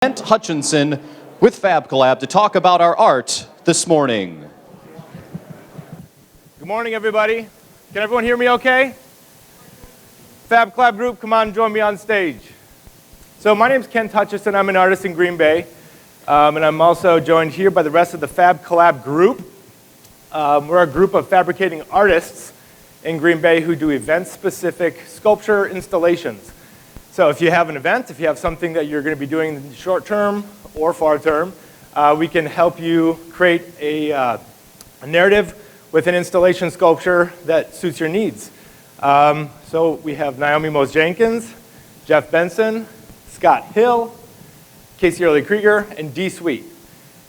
Kent Hutchison with Fab Collab to talk about our art this morning. Good morning, everybody. Can everyone hear me okay? Fab Collab group, come on, join me on stage. So my name is Kent Hutchison. I'm an artist in Green Bay. And I'm also joined here by the rest of the Fab Collab group. We're a group of fabricating artists in Green Bay who do event-specific sculpture installations. So if you have an event, if you have something that you're going to be doing in the short term or far term, we can help you create a narrative with an installation sculpture that suits your needs. So we have Naomi Mose-Jenkins, Jeff Benson, Scott Hill, Casey Early-Krieger, and Dee Sweet.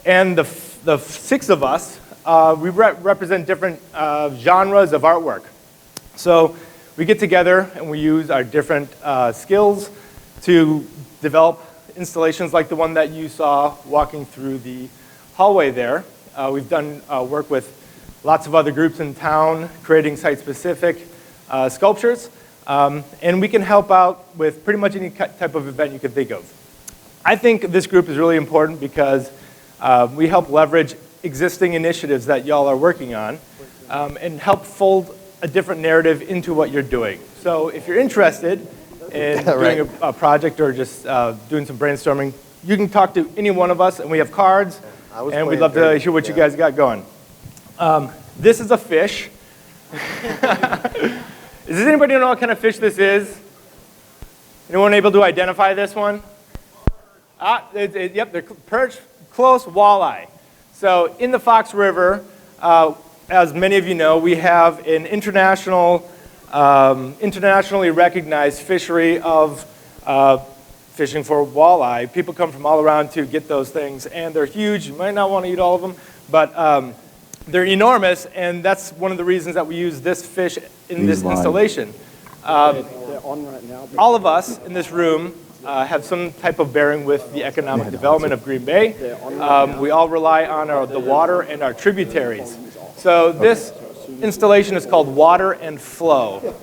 And the six of us, we represent different genres of artwork. So we get together and we use our different skills to develop installations like the one that you saw walking through the hallway there. We've done work with lots of other groups in town creating site-specific sculptures. And we can help out with pretty much any type of event you can think of. I think this group is really important because we help leverage existing initiatives that y'all are working on and help fold a different narrative into what you're doing. So if you're interested in doing a project or just doing some brainstorming, you can talk to any one of us, and we have cards, and we'd love to hear what you guys got going. This is a fish. Does anybody know what kind of fish this is? Anyone able to identify this one? Yep, they're perch, close, walleye. So in the Fox River, as many of you know, we have an internationally recognized fishery of fishing for walleye. People come from all around to get those things, and they're huge. You might not want to eat all of them, but they're enormous, and that's one of the reasons that we use this fish in this installation. All of us in this room have some type of bearing with the economic development of Green Bay. We all rely on the water and our tributaries. So this installation is called Water and Flow,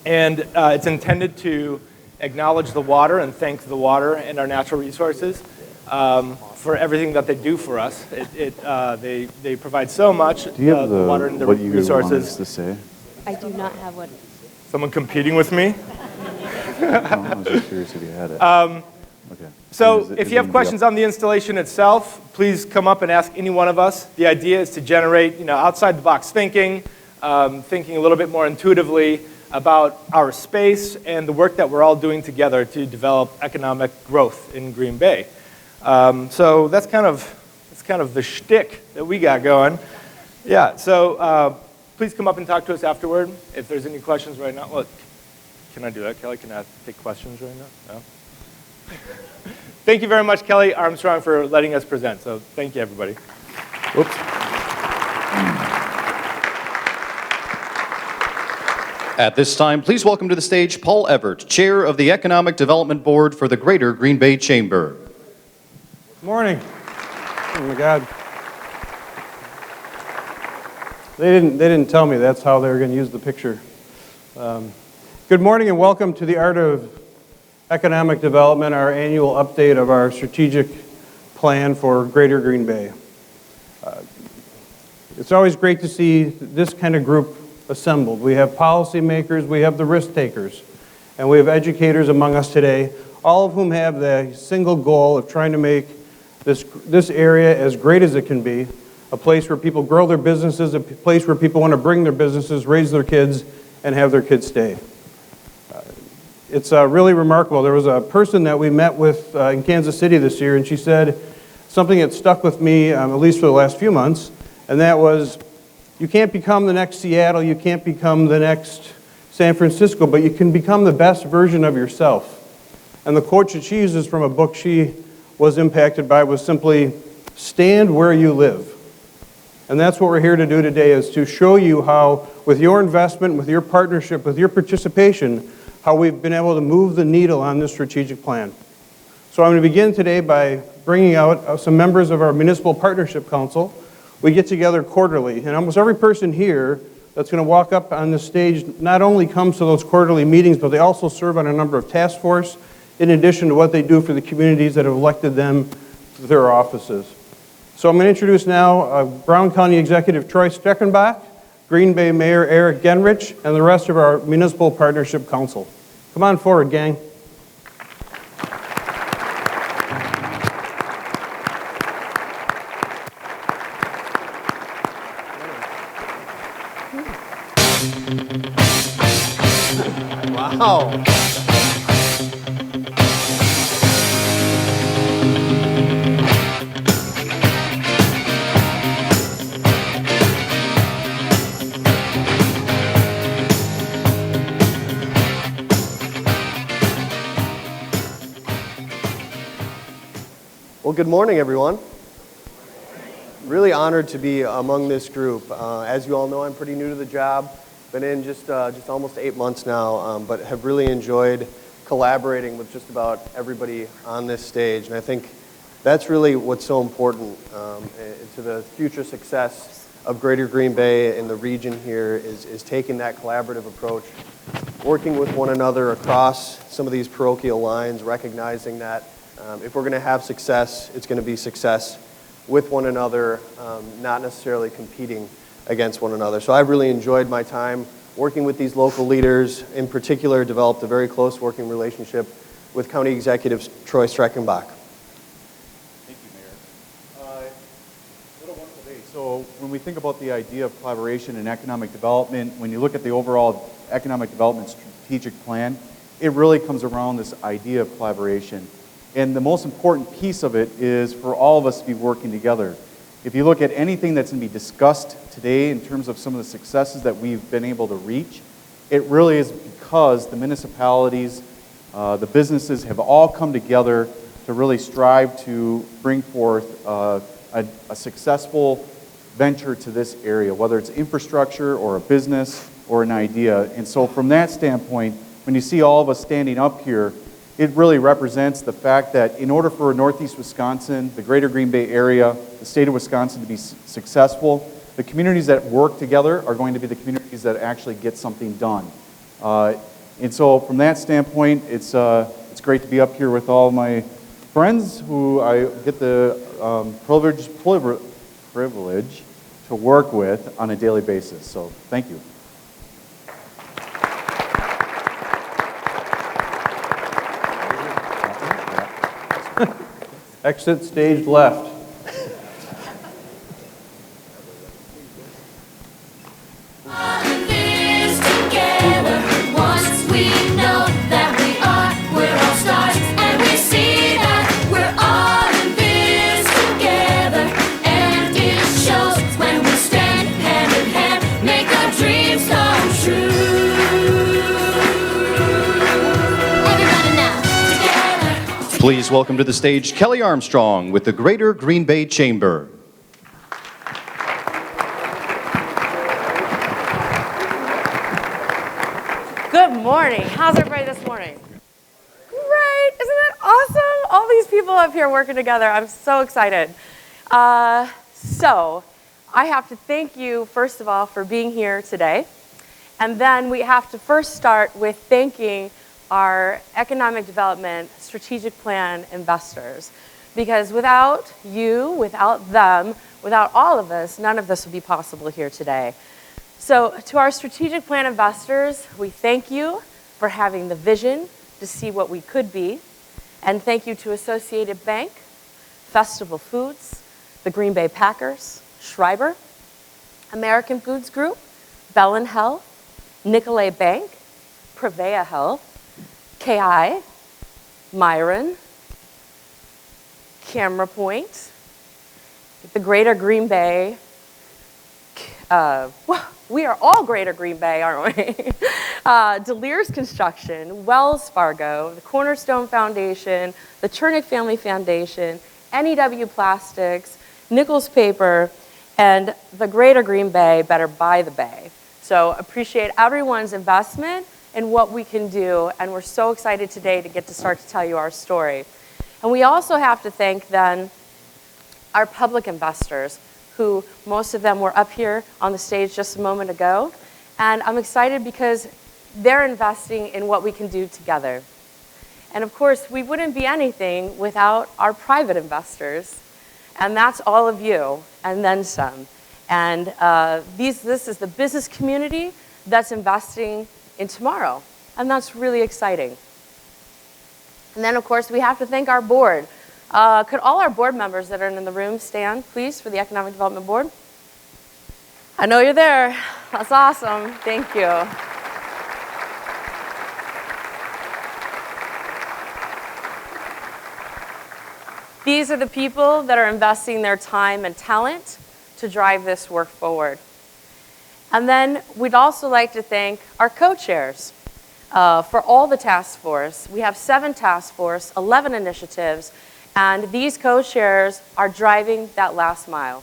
and it's intended to acknowledge the water and thank the water and our natural resources for everything that they do for us. They provide so much, do you have the water and the what you resources. Want us to say? I do not have one. Someone competing with me? I was just curious if you had it. Okay. So if you have questions on the installation itself, please come up and ask any one of us. The idea is to generate, outside the box thinking, thinking a little bit more intuitively about our space and the work that we're all doing together to develop economic growth in Green Bay. So that's kind of the shtick that we got going. Yeah. So please come up and talk to us afterward if there's any questions right now. Well, can I do that, Kelly? Can I take questions right now? No? Thank you very much, Kelly Armstrong, for letting us present. So thank you, everybody. Whoops. At this time, please welcome to the stage Paul Evert, Chair of the Economic Development Board for the Greater Green Bay Chamber. Good morning. Oh my God. They didn't tell me that's how they were going to use the picture. Good morning and welcome to the Art of Economic Development, our annual update of our strategic plan for Greater Green Bay. It's always great to see this kind of group assembled. We have policymakers, we have the risk takers, and we have educators among us today, all of whom have the single goal of trying to make this area as great as it can be, a place where people grow their businesses, a place where people want to bring their businesses, raise their kids, and have their kids stay. It's really remarkable. There was a person that we met with in Kansas City this year, and she said something that stuck with me, at least for the last few months, and that was, you can't become the next Seattle, you can't become the next San Francisco, but you can become the best version of yourself. And the quote that she uses from a book she was impacted by was simply, stand where you live. And that's what we're here to do today, is to show you how, with your investment, with your partnership, with your participation, how we've been able to move the needle on this strategic plan. So I'm going to begin today by bringing out some members of our Municipal Partnership Council. We get together quarterly, and almost every person here that's going to walk up on the stage not only comes to those quarterly meetings, but they also serve on a number of task force in addition to what they do for the communities that have elected them to their offices. So I'm going to introduce now Brown County Executive Troy Steckenbach, Green Bay Mayor Eric Genrich, and the rest of our Municipal Partnership Council. Come on forward, gang. Wow. Well, good morning, everyone. Really honored to be among this group. As you all know, I'm pretty new to the job. Been in just almost 8 months now, but have really enjoyed collaborating with just about everybody on this stage. And I think that's really what's so important to the future success of Greater Green Bay and the region here is taking that collaborative approach, working with one another across some of these parochial lines, recognizing that if we're going to have success, it's going to be success with one another, not necessarily competing against one another. So I've really enjoyed my time working with these local leaders. In particular, developed a very close working relationship with County Executive Troy Streckenbach. Thank you, Mayor. What a wonderful day. So when we think about the idea of collaboration and economic development, when you look at the overall economic development strategic plan, it really comes around this idea of collaboration. And the most important piece of it is for all of us to be working together. If you look at anything that's going to be discussed today in terms of some of the successes that we've been able to reach, it really is because the municipalities, the businesses have all come together to really strive to bring forth a successful venture to this area, whether it's infrastructure or a business or an idea. And so from that standpoint, when you see all of us standing up here, it really represents the fact that in order for Northeast Wisconsin, the greater Green Bay area, the state of Wisconsin to be successful, the communities that work together are going to be the communities that actually get something done. And so from that standpoint, it's great to be up here with all my friends who I get the privilege to work with on a daily basis. So thank you. Exit stage left. Please welcome to the stage Kelly Armstrong with the Greater Green Bay Chamber. Good morning. How's everybody this morning? Great. Isn't that awesome? All these people up here working together. I'm so excited. So I have to thank you, first of all, for being here today. And then we have to first start with thanking our economic development strategic plan investors. Because without you, without them, without all of us, none of this would be possible here today. So to our strategic plan investors, we thank you for having the vision to see what we could be. And thank you to Associated Bank, Festival Foods, the Green Bay Packers, Schreiber, American Foods Group, Bellin Health, Nicolay Bank, Prevea Health, KI, Myron, Camera Point, the Greater Green Bay, we are all Greater Green Bay, aren't we? Delirious Construction, Wells Fargo, the Cornerstone Foundation, the Chernick Family Foundation, NEW Plastics, Nichols Paper, and the Greater Green Bay Better Buy the Bay. So appreciate everyone's investment in what we can do, and we're so excited today to get to start to tell you our story. And we also have to thank then our public investors, who most of them were up here on the stage just a moment ago. And I'm excited because they're investing in what we can do together. And of course, we wouldn't be anything without our private investors, and that's all of you, and then some. And this is the business community that's investing in tomorrow, and that's really exciting. And then, of course, we have to thank our board. Could all our board members that are in the room stand, please, for the Economic Development Board? I know you're there. That's awesome. Thank you. These are the people that are investing their time and talent to drive this work forward. And then we'd also like to thank our co-chairs for all the task force. We have 7 task force, 11 initiatives, and these co-chairs are driving that last mile.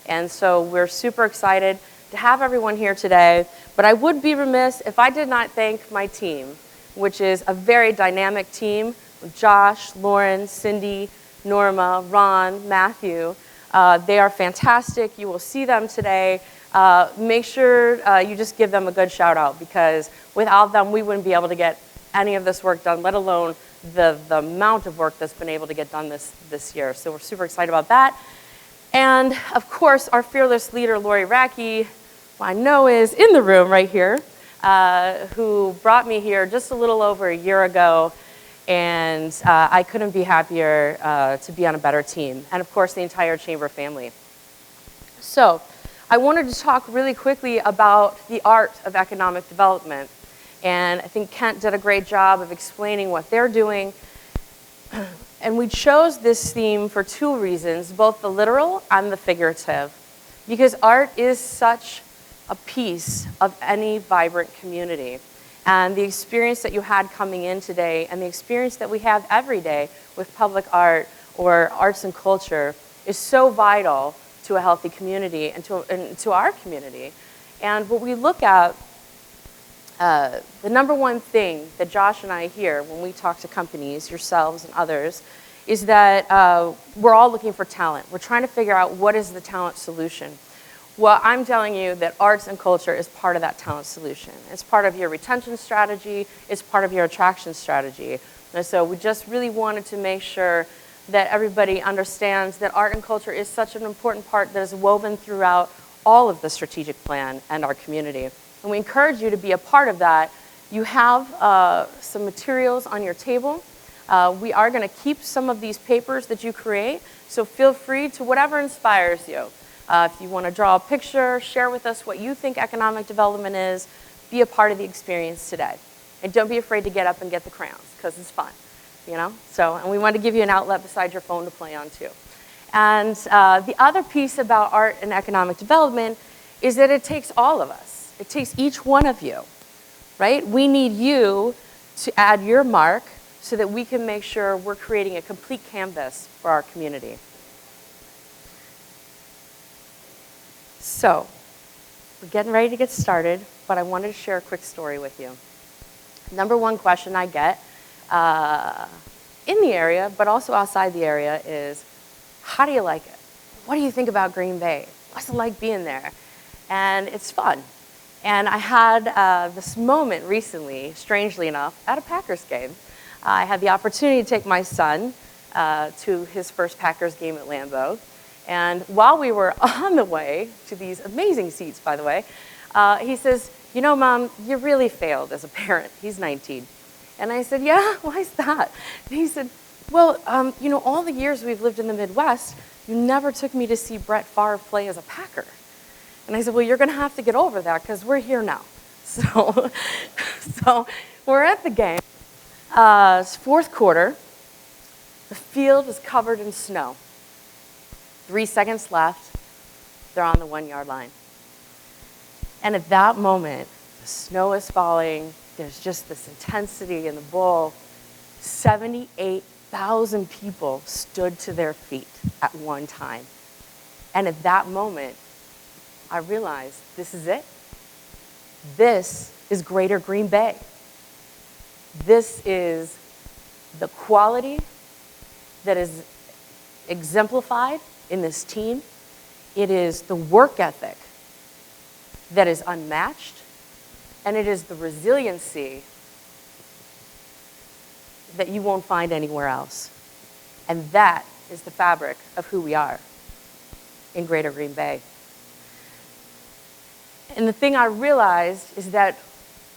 And so we're super excited to have everyone here today, but I would be remiss if I did not thank my team, which is a very dynamic team with Josh, Lauren, Cindy, Norma, Ron, Matthew. They are fantastic. You will see them today. Make sure you just give them a good shout out, because without them, we wouldn't be able to get any of this work done, let alone the amount of work that's been able to get done this year. So we're super excited about that. And of course, our fearless leader, Lori Racky, who I know is in the room right here, who brought me here just a little over a year ago. And I couldn't be happier to be on a better team. And of course, the entire Chamber family. So I wanted to talk really quickly about the art of economic development. And I think Kent did a great job of explaining what they're doing. And we chose this theme for 2 reasons, both the literal and the figurative. Because art is such a piece of any vibrant community. And the experience that you had coming in today and the experience that we have every day with public art or arts and culture is so vital to a healthy community and to our community. And what we look at, the number one thing that Josh and I hear when we talk to companies, yourselves and others, is that we're all looking for talent. We're trying to figure out what is the talent solution. Well, I'm telling you that arts and culture is part of that talent solution. It's part of your retention strategy. It's part of your attraction strategy. And so we just really wanted to make sure that everybody understands that art and culture is such an important part that is woven throughout all of the strategic plan and our community. And we encourage you to be a part of that. You have some materials on your table. We are going to keep some of these papers that you create, so feel free to whatever inspires you. If you want to draw a picture, share with us what you think economic development is, be a part of the experience today. And don't be afraid to get up and get the crayons, because it's fun, you know? So, and we want to give you an outlet besides your phone to play on too. And the other piece about art and economic development is that it takes all of us. It takes each one of you, right? We need you to add your mark so that we can make sure we're creating a complete canvas for our community. So, we're getting ready to get started, but I wanted to share a quick story with you. Number one question I get in the area, but also outside the area is, how do you like it? What do you think about Green Bay? What's it like being there? And it's fun. And I had this moment recently, strangely enough, at a Packers game. I had the opportunity to take my son to his first Packers game at Lambeau. And while we were on the way to these amazing seats, by the way, he says, you know, Mom, you really failed as a parent. He's 19. And I said, yeah, why is that? And he said, well, you know, all the years we've lived in the Midwest, you never took me to see Brett Favre play as a Packer. And I said, well, you're going to have to get over that because we're here now. So we're at the game. It's fourth quarter. The field is covered in snow. 3 seconds left. They're on the 1 yard line. And at that moment, the snow is falling. There's just this intensity in the bowl. 78,000 people stood to their feet at one time. And at that moment, I realized this is it. This is Greater Green Bay. This is the quality that is exemplified in this team. It is the work ethic that is unmatched, and it is the resiliency that you won't find anywhere else. And that is the fabric of who we are in Greater Green Bay. And the thing I realized is that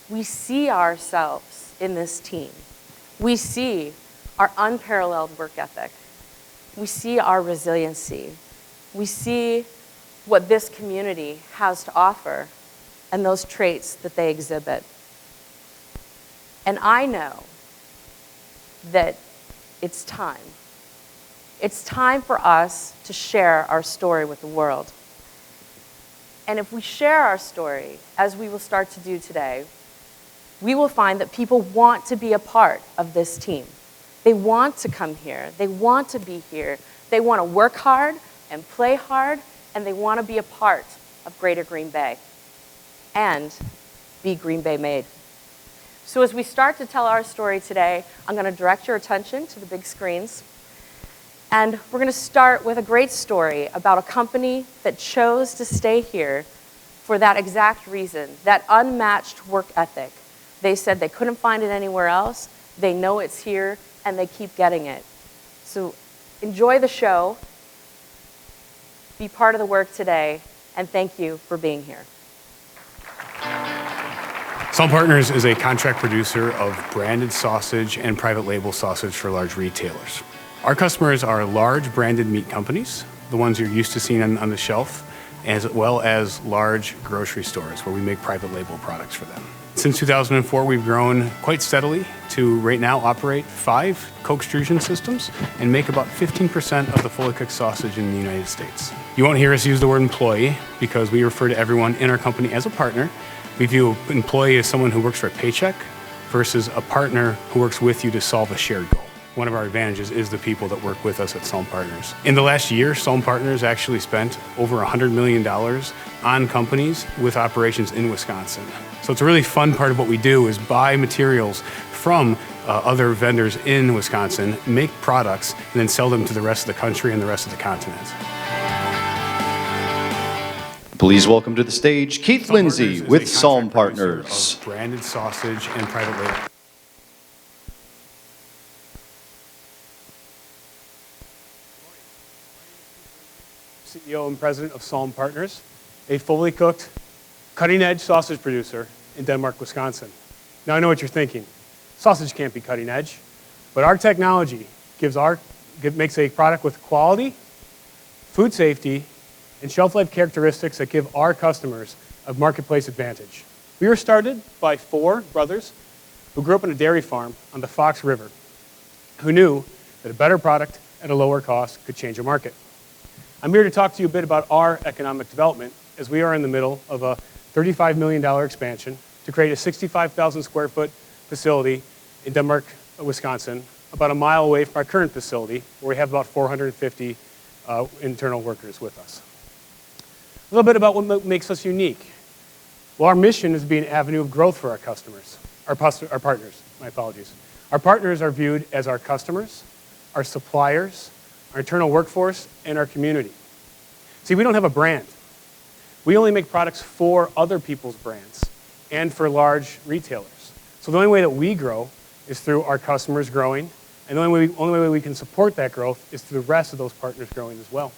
we see ourselves in this team. We see our unparalleled work ethic. We see our resiliency. We see what this community has to offer and those traits that they exhibit. And I know that it's time. It's time for us to share our story with the world. And if we share our story, as we will start to do today, we will find that people want to be a part of this team. They want to come here. They want to be here. They want to work hard and play hard, and they want to be a part of Greater Green Bay and be Green Bay made. So as we start to tell our story today, I'm going to direct your attention to the big screens. And we're going to start with a great story about a company that chose to stay here for that exact reason, that unmatched work ethic. They said they couldn't find it anywhere else. They know it's here, and they keep getting it. So enjoy the show, be part of the work today, and thank you for being here. Some Partners is a contract producer of branded sausage and private label sausage for large retailers. Our customers are large branded meat companies, the ones you're used to seeing on the shelf, as well as large grocery stores where we make private label products for them. Since 2004, we've grown quite steadily to right now operate 5 co-extrusion systems and make about 15% of the fully cooked sausage in the United States. You won't hear us use the word employee because we refer to everyone in our company as a partner. We view an employee as someone who works for a paycheck versus a partner who works with you to solve a shared goal. One of our advantages is the people that work with us at Some Partners. In the last year, Some Partners actually spent over $100 million on companies with operations in Wisconsin. So it's a really fun part of what we do is buy materials from other vendors in Wisconsin, make products, and then sell them to the rest of the country and the rest of the continent. Please welcome to the stage Keith Lindsay with Some Partners. Of branded sausage and private label. CEO and president of Some Partners, a fully cooked, cutting-edge sausage producer in Denmark, Wisconsin. Now I know what you're thinking. Sausage can't be cutting edge, but our technology makes a product with quality, food safety, and shelf life characteristics that give our customers a marketplace advantage. We were started by 4 brothers who grew up on a dairy farm on the Fox River, who knew that a better product at a lower cost could change a market. I'm here to talk to you a bit about our economic development as we are in the middle of a $35 million expansion to create a 65,000 square foot facility in Denmark, Wisconsin, about a mile away from our current facility where we have about 450 internal workers with us. A little bit about what makes us unique. Well, our mission is to be an avenue of growth for our customers, our partners, my apologies. Our partners are viewed as our customers, our suppliers, our internal workforce, and our community. See, we don't have a brand. We only make products for other people's brands and for large retailers. So the only way that we grow is through our customers growing, and the only way we can support that growth is through the rest of those partners growing as well.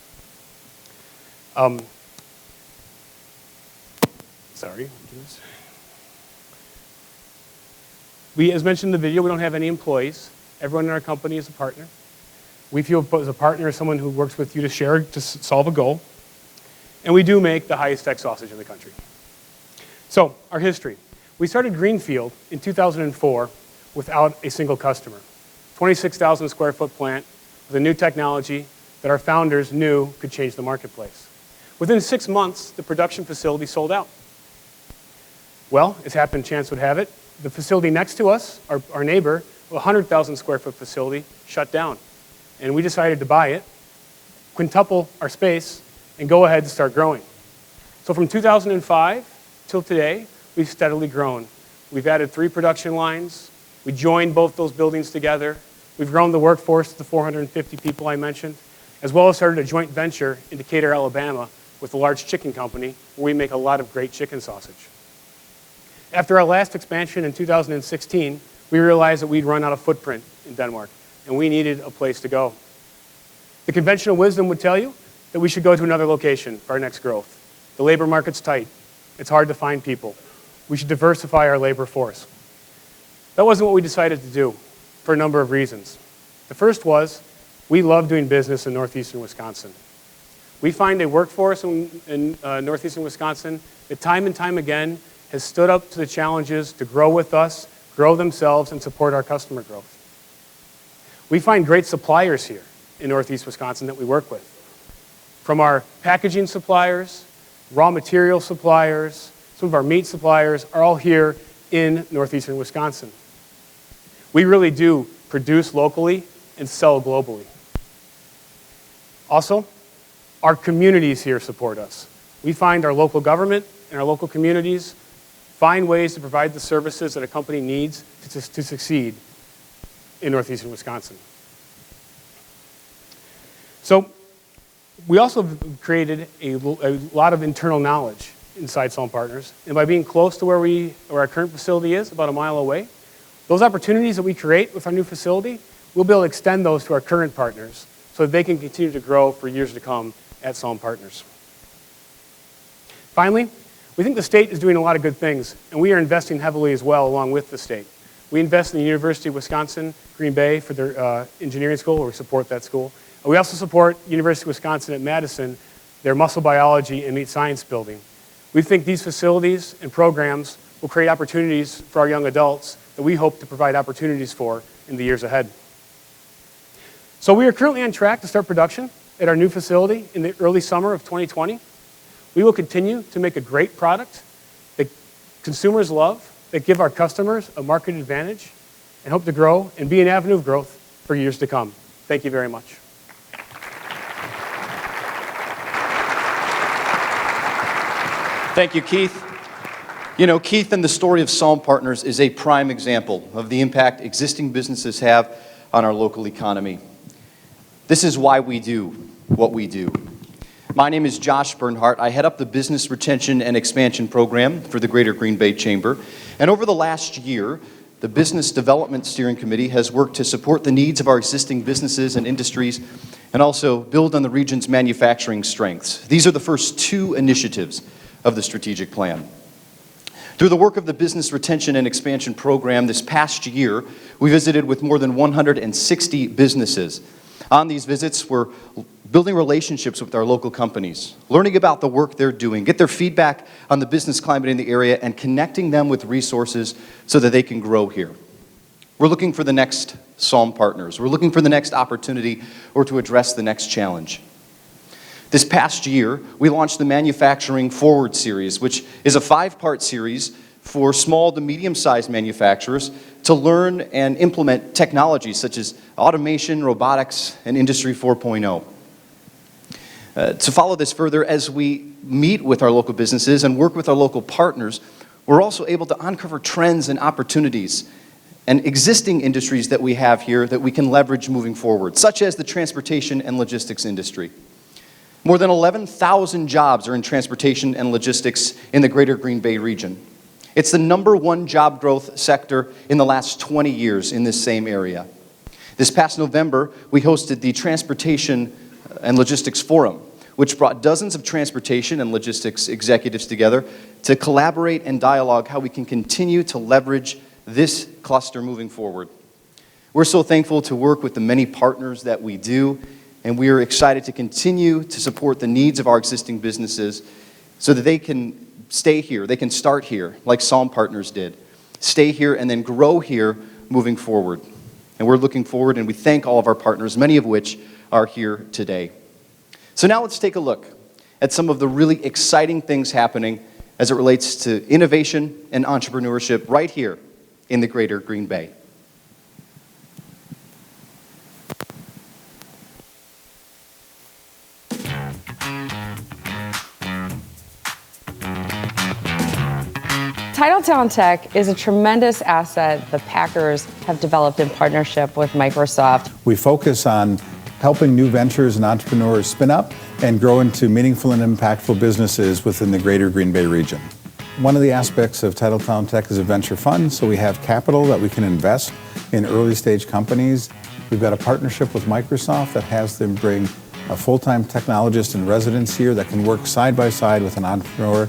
As mentioned in the video, we don't have any employees. Everyone in our company is a partner. We feel as a partner as someone who works with you to solve a goal. And we do make the highest tech sausage in the country. So, our history. We started Greenfield in 2004 without a single customer. 26,000 square foot plant with a new technology that our founders knew could change the marketplace. Within 6 months, the production facility sold out. Well, as happened, chance would have it, the facility next to us, our neighbor, a 100,000 square foot facility, shut down. And we decided to buy it, quintuple our space, and go ahead and start growing. So from 2005 till today, we've steadily grown. We've added 3 production lines. We joined both those buildings together. We've grown the workforce to the 450 people I mentioned, as well as started a joint venture in Decatur, Alabama, with a large chicken company where we make a lot of great chicken sausage. After our last expansion in 2016, we realized that we'd run out of footprint in Denmark, and we needed a place to go. The conventional wisdom would tell you that we should go to another location for our next growth. The labor market's tight. It's hard to find people. We should diversify our labor force. That wasn't what we decided to do for a number of reasons. The first was we love doing business in northeastern Wisconsin. We find a workforce in northeastern Wisconsin that time and time again has stood up to the challenges to grow with us, grow themselves, and support our customer growth. We find great suppliers here in northeast Wisconsin that we work with. From our packaging suppliers, raw material suppliers, some of our meat suppliers are all here in northeastern Wisconsin. We really do produce locally and sell globally. Also, our communities here support us. We find our local government and our local communities find ways to provide the services that a company needs to succeed in northeastern Wisconsin. So we also have created a lot of internal knowledge inside Salm Partners, and by being close to where our current facility is, about a mile away, those opportunities that we create with our new facility, we'll be able to extend those to our current partners so that they can continue to grow for years to come at Salm Partners. Finally, we think the state is doing a lot of good things, and we are investing heavily as well along with the state. We invest in the University of Wisconsin, Green Bay for their engineering school, where we support that school. We also support University of Wisconsin at Madison, their muscle biology and meat science building. We think these facilities and programs will create opportunities for our young adults that we hope to provide opportunities for in the years ahead. So we are currently on track to start production at our new facility in the early summer of 2020. We will continue to make a great product that consumers love, that give our customers a market advantage, and hope to grow and be an avenue of growth for years to come. Thank you very much. Thank you, Keith. You know, Keith and the story of Salm Partners is a prime example of the impact existing businesses have on our local economy. This is why we do what we do. My name is Josh Bernhardt. I head up the Business Retention and Expansion Program for the Greater Green Bay Chamber. And over the last year, the Business Development Steering Committee has worked to support the needs of our existing businesses and industries and also build on the region's manufacturing strengths. These are the first two initiatives of the strategic plan. Through the work of the Business Retention and Expansion Program this past year, we visited with more than 160 businesses. On these visits, we're building relationships with our local companies, learning about the work they're doing, get their feedback on the business climate in the area, and connecting them with resources so that they can grow here. We're looking for the next Salm Partners. We're looking for the next opportunity or to address the next challenge. This past year, we launched the Manufacturing Forward series, which is a 5-part series for small to medium-sized manufacturers to learn and implement technologies such as automation, robotics, and Industry 4.0. To follow this further, as we meet with our local businesses and work with our local partners, we're also able to uncover trends and opportunities and existing industries that we have here that we can leverage moving forward, such as the transportation and logistics industry. More than 11,000 jobs are in transportation and logistics in the Greater Green Bay region. It's the #1 job growth sector in the last 20 years in this same area. This past November, we hosted the Transportation and Logistics Forum, which brought dozens of transportation and logistics executives together to collaborate and dialogue how we can continue to leverage this cluster moving forward. We're so thankful to work with the many partners that we do, and we are excited to continue to support the needs of our existing businesses so that they can stay here, they can start here, like Salm Partners did, stay here and then grow here moving forward. And we're looking forward, and we thank all of our partners, many of which are here today. So now let's take a look at some of the really exciting things happening as it relates to innovation and entrepreneurship right here in the Greater Green Bay. Titletown Tech is a tremendous asset the Packers have developed in partnership with Microsoft. We focus on helping new ventures and entrepreneurs spin up and grow into meaningful and impactful businesses within the Greater Green Bay region. One of the aspects of Titletown Tech is a venture fund, so we have capital that we can invest in early stage companies. We've got a partnership with Microsoft that has them bring a full-time technologist in residence here that can work side by side with an entrepreneur.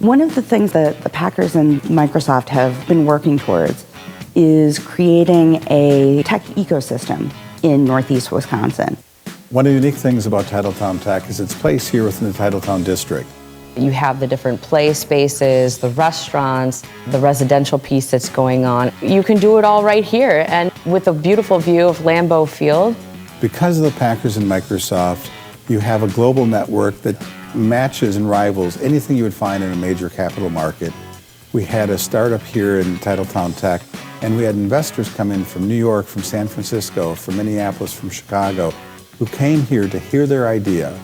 One of the things that the Packers and Microsoft have been working towards is creating a tech ecosystem in Northeast Wisconsin. One of the unique things about Titletown Tech is its place here within the Titletown district. You have the different play spaces, the restaurants, the residential piece that's going on. You can do it all right here, and with a beautiful view of Lambeau Field. Because of the Packers and Microsoft, you have a global network that matches and rivals anything you would find in a major capital market. We had a startup here in Titletown Tech, and we had investors come in from New York, from San Francisco, from Minneapolis, from Chicago, who came here to hear their idea,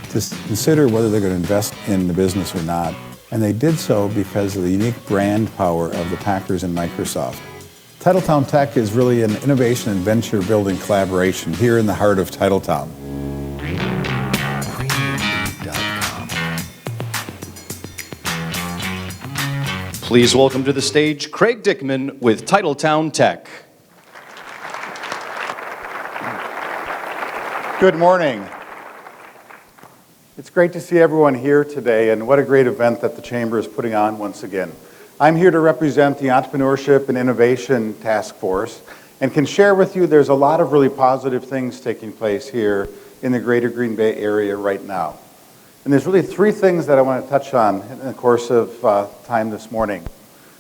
to consider whether they're going to invest in the business or not. And they did so because of the unique brand power of the Packers and Microsoft. Titletown Tech is really an innovation and venture building collaboration here in the heart of Titletown. Please welcome to the stage Craig Dickman with Titletown Tech. Good morning. It's great to see everyone here today, and what a great event that the Chamber is putting on once again. I'm here to represent the Entrepreneurship and Innovation Task Force and can share with you there's a lot of really positive things taking place here in the greater Green Bay area right now. And there's really three things that I want to touch on in the course of time this morning.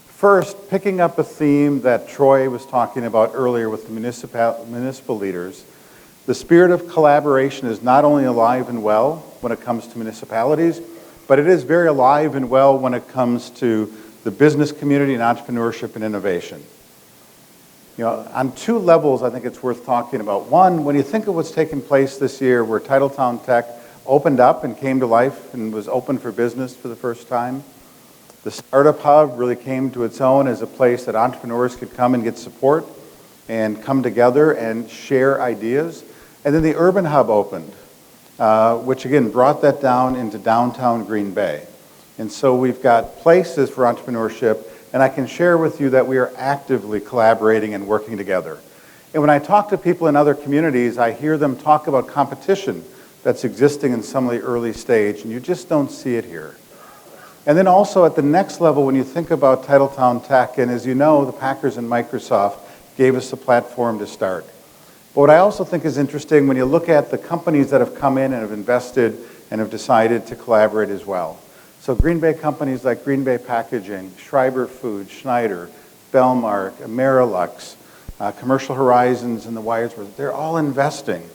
First, picking up a theme that Troy was talking about earlier with the municipal leaders, the spirit of collaboration is not only alive and well when it comes to municipalities, but it is very alive and well when it comes to the business community and entrepreneurship and innovation. You know, on two levels, I think it's worth talking about. One, when you think of what's taken place this year, where Titletown Tech opened up and came to life and was open for business for the first time, the Startup Hub really came to its own as a place that entrepreneurs could come and get support and come together and share ideas. And then the Urban Hub opened, which again brought that down into downtown Green Bay. And so we've got places for entrepreneurship, and I can share with you that we are actively collaborating and working together. And when I talk to people in other communities, I hear them talk about competition that's existing in some of the early stage, and you just don't see it here. And then also at the next level, when you think about Titletown Tech, and as you know, the Packers and Microsoft gave us a platform to start. But what I also think is interesting, when you look at the companies that have come in and have invested and have decided to collaborate as well. So Green Bay companies like Green Bay Packaging, Schreiber Foods, Schneider, Bellmark, Amerilux, Commercial Horizons, and the Wiresworth, they're all investing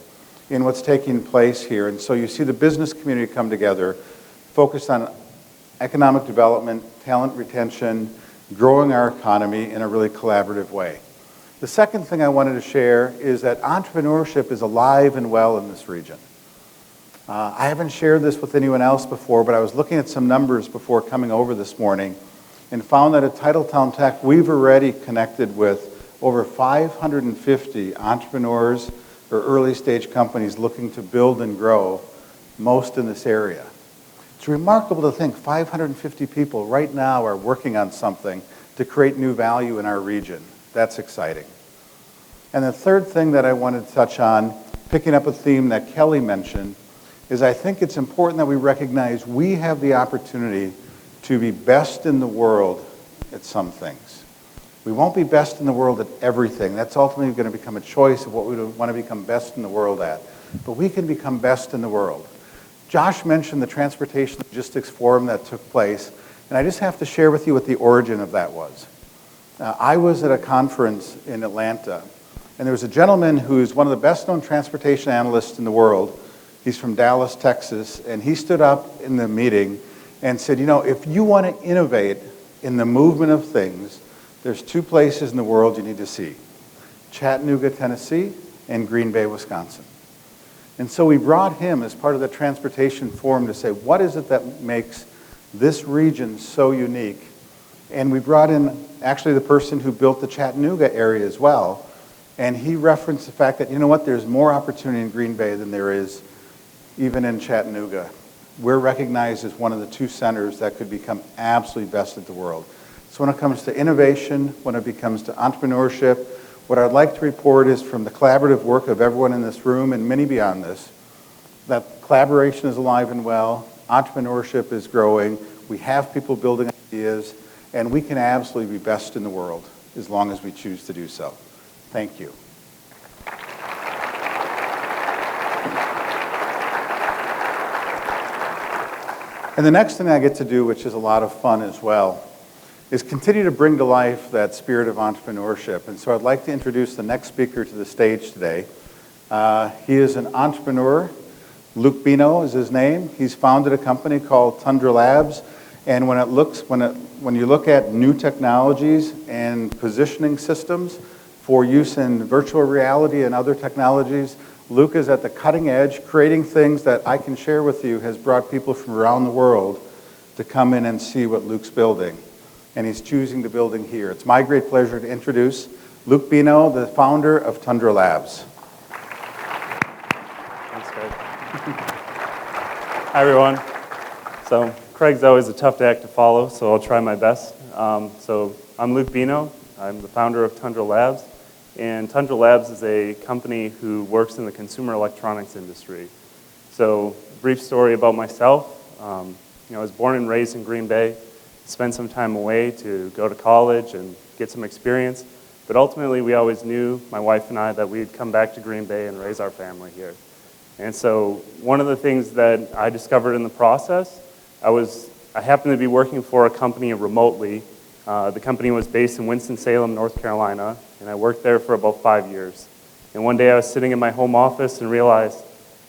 in what's taking place here. And so you see the business community come together, focused on economic development, talent retention, growing our economy in a really collaborative way. The second thing I wanted to share is that entrepreneurship is alive and well in this region. I haven't shared this with anyone else before, but I was looking at some numbers before coming over this morning and found that at Titletown Tech, we've already connected with over 550 entrepreneurs or early stage companies looking to build and grow, most in this area. It's remarkable to think 550 people right now are working on something to create new value in our region. That's exciting. And the third thing that I wanted to touch on, picking up a theme that Kelly mentioned, is I think it's important that we recognize we have the opportunity to be best in the world at some things. We won't be best in the world at everything. That's ultimately going to become a choice of what we want to become best in the world at. But we can become best in the world. Josh mentioned the Transportation Logistics Forum that took place, and I just have to share with you what the origin of that was. I was at a conference in Atlanta, and there was a gentleman who's one of the best-known transportation analysts in the world. He's from Dallas, Texas, and he stood up in the meeting and said, you know, if you want to innovate in the movement of things, there's two places in the world you need to see: Chattanooga, Tennessee, and Green Bay, Wisconsin. And so we brought him as part of the Transportation Forum to say, what is it that makes this region so unique? And we brought in actually the person who built the Chattanooga area as well. And he referenced the fact that, you know what, there's more opportunity in Green Bay than there is even in Chattanooga. we're recognized as one of the 2 centers that could become absolutely best in the world. So when it comes to innovation, when it comes to entrepreneurship, what I'd like to report is from the collaborative work of everyone in this room and many beyond this, that collaboration is alive and well, entrepreneurship is growing, we have people building ideas, and we can absolutely be best in the world as long as we choose to do so. Thank you. And the next thing I get to do, which is a lot of fun as well, is continue to bring to life that spirit of entrepreneurship. And so I'd like to introduce the next speaker to the stage today. He is an entrepreneur. Lupino is his name. He's founded a company called Tundra Labs. And when you look at new technologies and positioning systems for use in virtual reality and other technologies, Luke is at the cutting edge, creating things that I can share with you has brought people from around the world to come in and see what Luke's building. And he's choosing to building here. It's my great pleasure to introduce Lupino, the founder of Tundra Labs. Thanks, Craig. Hi, everyone. So Craig's always a tough act to follow, so I'll try my best. So I'm Lupino. I'm the founder of Tundra Labs. And Tundra Labs is a company who works in the consumer electronics industry. So, brief story about myself. I was born and raised in Green Bay, spent some time away to go to college and get some experience. But ultimately, we always knew, my wife and I, that we'd come back to Green Bay and raise our family here. And so, one of the things that I discovered in the process, I happened to be working for a company remotely. The company was based in Winston-Salem, North Carolina, and I worked there for about 5 years. And one day I was sitting in my home office and realized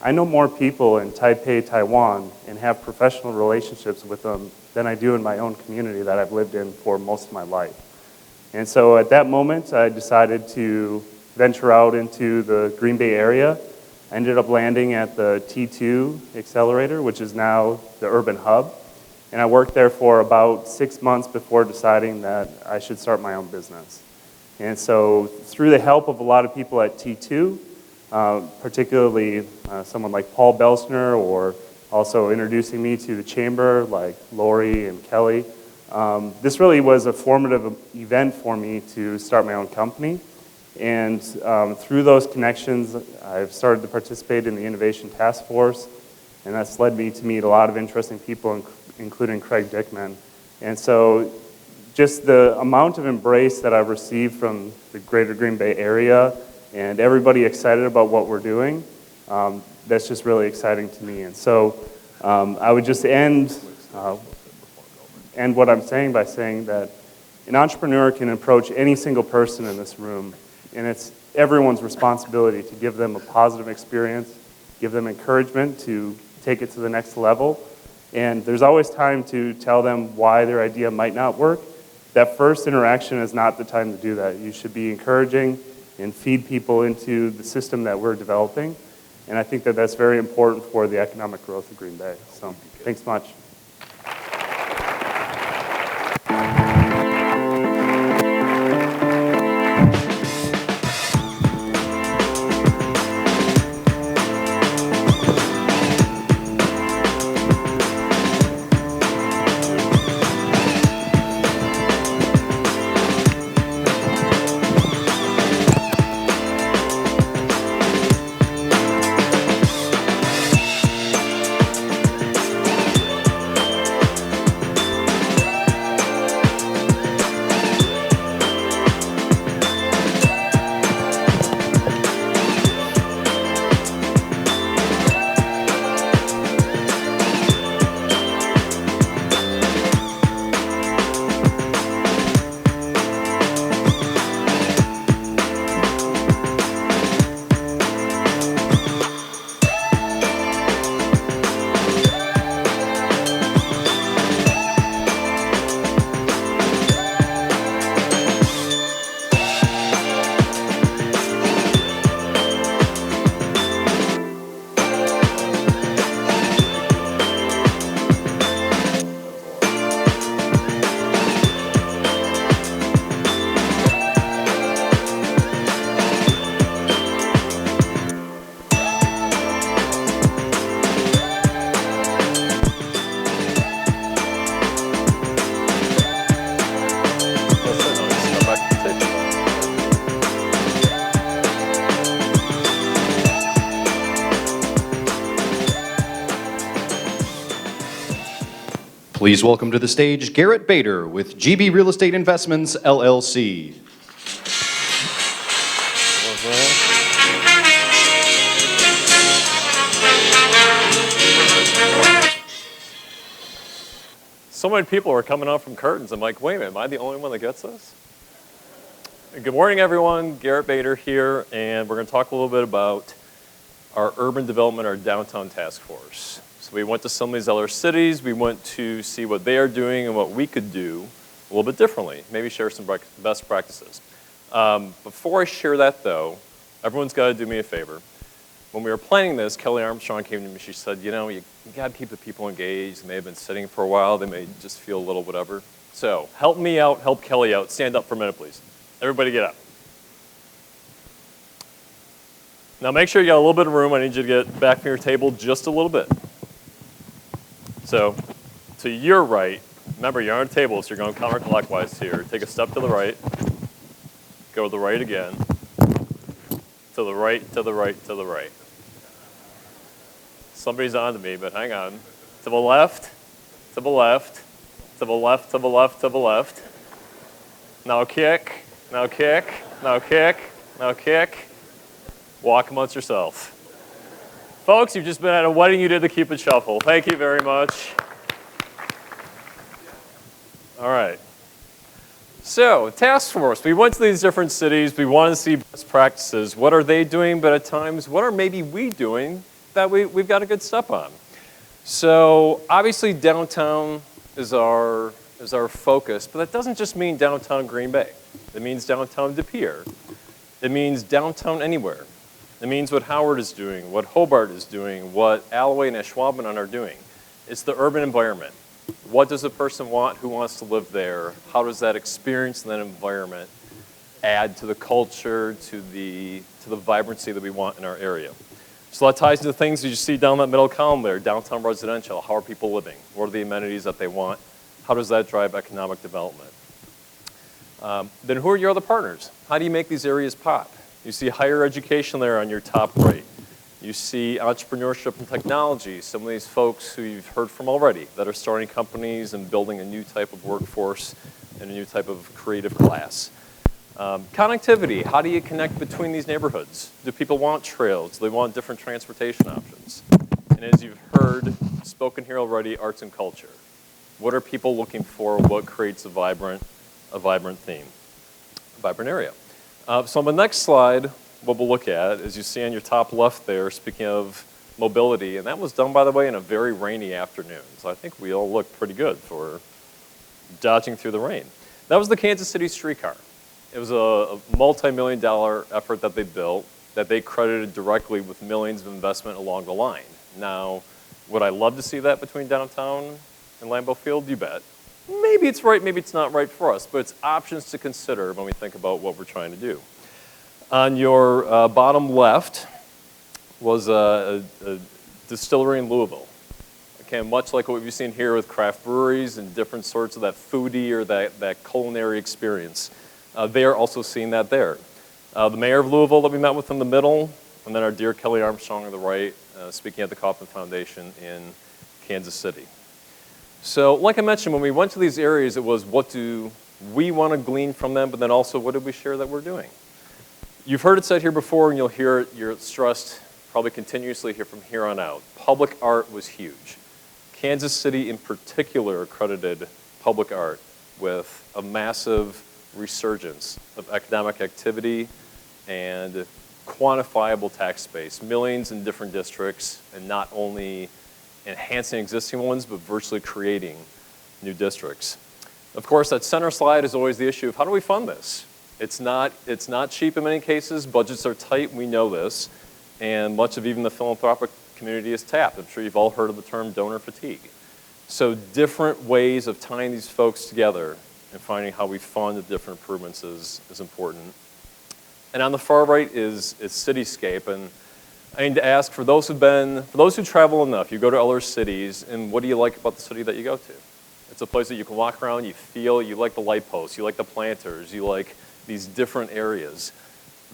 I know more people in Taipei, Taiwan, and have professional relationships with them than I do in my own community that I've lived in for most of my life. And so at that moment, I decided to venture out into the Green Bay area. I ended up landing at the T2 accelerator, which is now the Urban Hub. And I worked there for about 6 months before deciding that I should start my own business. And so through the help of a lot of people at T2, particularly someone like Paul Belsner, or also introducing me to the chamber like Lori and Kelly, this really was a formative event for me to start my own company. And through those connections, I've started to participate in the Innovation Task Force, and that's led me to meet a lot of interesting people, including Craig Dickman. And so just the amount of embrace that I've received from the greater Green Bay area and everybody excited about what we're doing, that's just really exciting to me. And so I would just end what I'm saying by saying that an entrepreneur can approach any single person in this room, and it's everyone's responsibility to give them a positive experience, give them encouragement to take it to the next level. And there's always time to tell them why their idea might not work. That first interaction is not the time to do that. You should be encouraging and feed people into the system that we're developing. And I think that that's very important for the economic growth of Green Bay. So thanks much. Please welcome to the stage Garrett Bader with GB Real Estate Investments, LLC. So many people are coming out from curtains. I'm like, wait a minute, am I the only one that gets this? Good morning, everyone. Garrett Bader here, and we're going to talk a little bit about our urban development, our downtown task force. So we went to some of these other cities. We went to see what they are doing and what we could do a little bit differently, maybe share some best practices. Before I share that, though, everyone's got to do me a favor. When we were planning this, Kelly Armstrong came to me. She said, you know, you got to keep the people engaged. They may have been sitting for a while. They may just feel a little whatever. So help me out, help Kelly out. Stand up for a minute, please. Everybody get up. Now make sure you got a little bit of room. I need you to get back from your table just a little bit. So to your right, remember you're on a table, so you're going counterclockwise here. Take a step to the right. Go to the right again. To the right, to the right, to the right. Somebody's on to me, but hang on. To the left, to the left, to the left, to the left, to the left. Now kick, now kick, now kick, now kick. Walk amongst yourself. Folks, you've just been at a wedding. You did the Cupid Shuffle. Thank you very much. All right. So, task force. We went to these different cities. We wanted to see best practices. What are they doing? But at times, what are maybe we doing that we've got a good step on? So, obviously, downtown is our focus. But that doesn't just mean downtown Green Bay. It means downtown De Pere. It means downtown anywhere. It means what Howard is doing, what Hobart is doing, what Alloway and Ashwaubenon are doing. It's the urban environment. What does a person want? Who wants to live there? How does that experience and that environment add to the culture, to the vibrancy that we want in our area? So that ties into things that you see down that middle column there, downtown residential. How are people living? What are the amenities that they want? How does that drive economic development? Then who are your other partners? How do you make these areas pop? You see higher education there on your top right. You see entrepreneurship and technology, some of these folks who you've heard from already that are starting companies and building a new type of workforce and a new type of creative class. Connectivity, how do you connect between these neighborhoods? Do people want trails? Do they want different transportation options? And as you've heard, spoken here already, arts and culture. What are people looking for? What creates a vibrant theme, a vibrant area? So on the next slide, what we'll look at, as you see on your top left there, speaking of mobility, and that was done, by the way, in a very rainy afternoon. So I think we all look pretty good for dodging through the rain. That was the Kansas City streetcar. It was a multi-million-dollar effort that they built, that they credited directly with millions of investment along the line. Now, would I love to see that between downtown and Lambeau Field? You bet. Maybe it's right, maybe it's not right for us, but it's options to consider when we think about what we're trying to do. On your bottom left was a distillery in Louisville. Again, much like what we've seen here with craft breweries and different sorts of that foodie or that culinary experience. They are also seeing that there. The mayor of Louisville that we met with in the middle, and then our dear Kelly Armstrong on the right, speaking at the Kauffman Foundation in Kansas City. So like I mentioned, when we went to these areas, it was what do we want to glean from them, but then also what did we share that we're doing? You've heard it said here before, and you'll hear it, you're stressed probably continuously here from here on out. Public art was huge. Kansas City in particular credited public art with a massive resurgence of economic activity and quantifiable tax base, millions in different districts, and not only enhancing existing ones, but virtually creating new districts. Of course, that center slide is always the issue of how do we fund this? It's not cheap in many cases. Budgets are tight, we know this, and much of even the philanthropic community is tapped. I'm sure you've all heard of the term donor fatigue. So different ways of tying these folks together and finding how we fund the different improvements is important. And on the far right is cityscape, and I need to ask for those who travel enough, you go to other cities, and what do you like about the city that you go to? It's a place that you can walk around, you feel, you like the light posts, you like the planters, you like these different areas.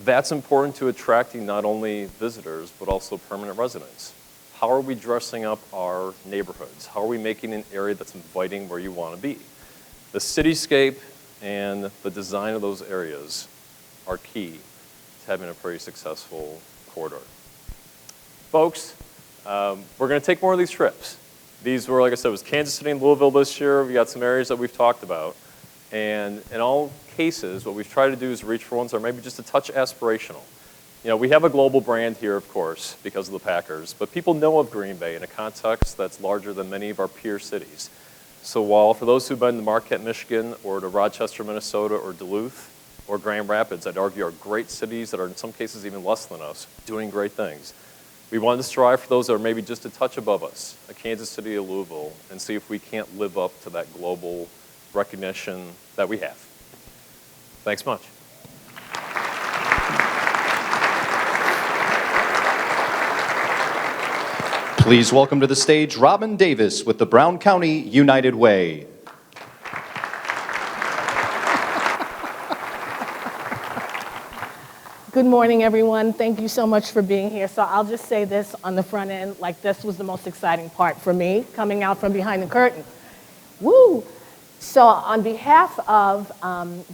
That's important to attracting not only visitors, but also permanent residents. How are we dressing up our neighborhoods? How are we making an area that's inviting where you want to be? The cityscape and the design of those areas are key to having a pretty successful corridor. Folks, we're going to take more of these trips. These were, like I said, it was Kansas City and Louisville this year. We got some areas that we've talked about. And in all cases, what we've tried to do is reach for ones that are maybe just a touch aspirational. You know, we have a global brand here, of course, because of the Packers, but people know of Green Bay in a context that's larger than many of our peer cities. So while for those who've been to Marquette, Michigan, or to Rochester, Minnesota, or Duluth, or Grand Rapids, I'd argue are great cities that are in some cases even less than us, doing great things. We wanted to strive for those that are maybe just a touch above us, a Kansas City or Louisville, and see if we can't live up to that global recognition that we have. Thanks much. Please welcome to the stage Robin Davis with the Brown County United Way. Good morning, everyone. Thank you so much for being here. So I'll just say this on the front end, like this was the most exciting part for me, coming out from behind the curtain. Woo! So on behalf of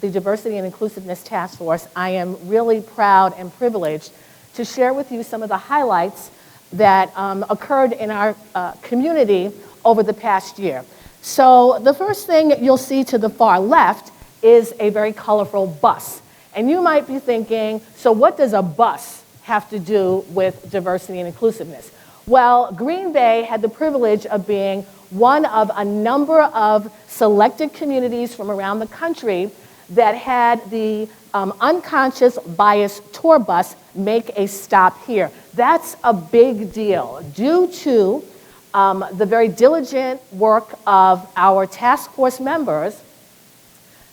the Diversity and Inclusiveness Task Force, I am really proud and privileged to share with you some of the highlights that occurred in our community over the past year. So the first thing you'll see to the far left is a very colorful bus. And you might be thinking, so what does a bus have to do with diversity and inclusiveness? Well, Green Bay had the privilege of being one of a number of selected communities from around the country that had the unconscious bias tour bus make a stop here. That's a big deal due to the very diligent work of our task force members.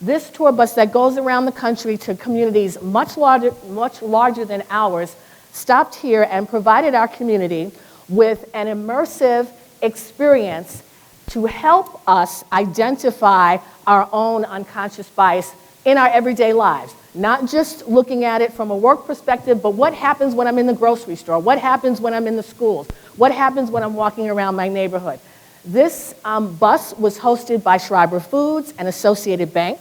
This tour bus that goes around the country to communities much larger than ours stopped here and provided our community with an immersive experience to help us identify our own unconscious bias in our everyday lives. Not just looking at it from a work perspective, but what happens when I'm in the grocery store? What happens when I'm in the schools? What happens when I'm walking around my neighborhood? This bus was hosted by Schreiber Foods and Associated Bank,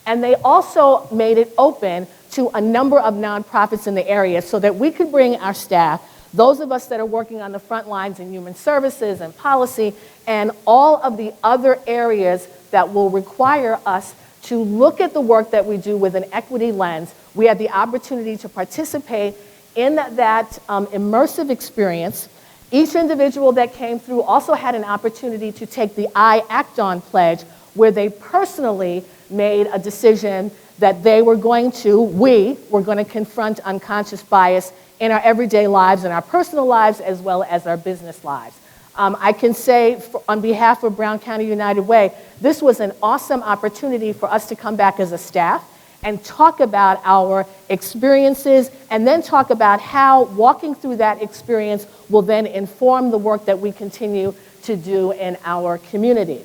and they also made it open to a number of nonprofits in the area so that we could bring our staff, those of us that are working on the front lines in human services and policy, and all of the other areas that will require us to look at the work that we do with an equity lens. We had the opportunity to participate in that immersive experience. Each individual that came through also had an opportunity to take the I Act On pledge, where they personally made a decision that we were going to confront unconscious bias in our everyday lives, in our personal lives, as well as our business lives. I can say on behalf of Brown County United Way, this was an awesome opportunity for us to come back as a staff and talk about our experiences, and then talk about how walking through that experience will then inform the work that we continue to do in our community.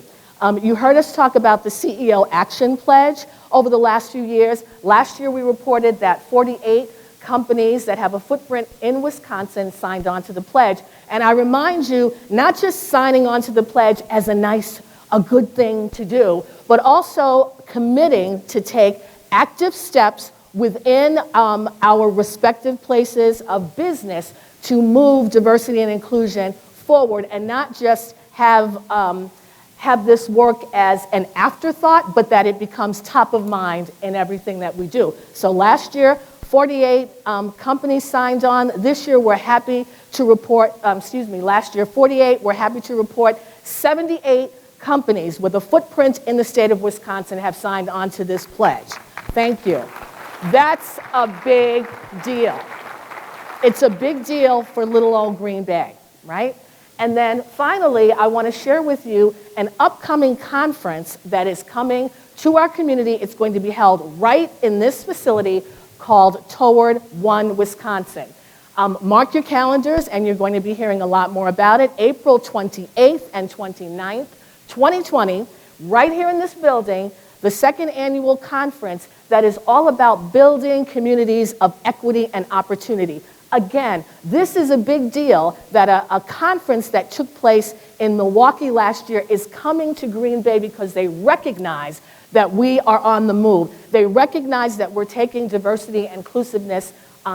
You heard us talk about the CEO Action Pledge over the last few years. Last year we reported that 48 companies that have a footprint in Wisconsin signed on to the pledge. And I remind you, not just signing on to the pledge as a good thing to do, but also committing to take active steps within our respective places of business to move diversity and inclusion forward, and not just have this work as an afterthought, but that it becomes top of mind in everything that we do. So last year, 48 companies signed on. This year, we're happy to report, last year, 48, we're happy to report 78 companies with a footprint in the state of Wisconsin have signed on to this pledge. Thank you. That's a big deal. It's a big deal for little old Green Bay, right? And then finally, I want to share with you an upcoming conference that is coming to our community. It's going to be held right in this facility called Toward One Wisconsin. Mark your calendars, and you're going to be hearing a lot more about it. April 28th and 29th, 2020, right here in this building, the second annual conference that is all about building communities of equity and opportunity. Again, this is a big deal that a conference that took place in Milwaukee last year is coming to Green Bay because they recognize that we are on the move. They recognize that we're taking diversity and inclusiveness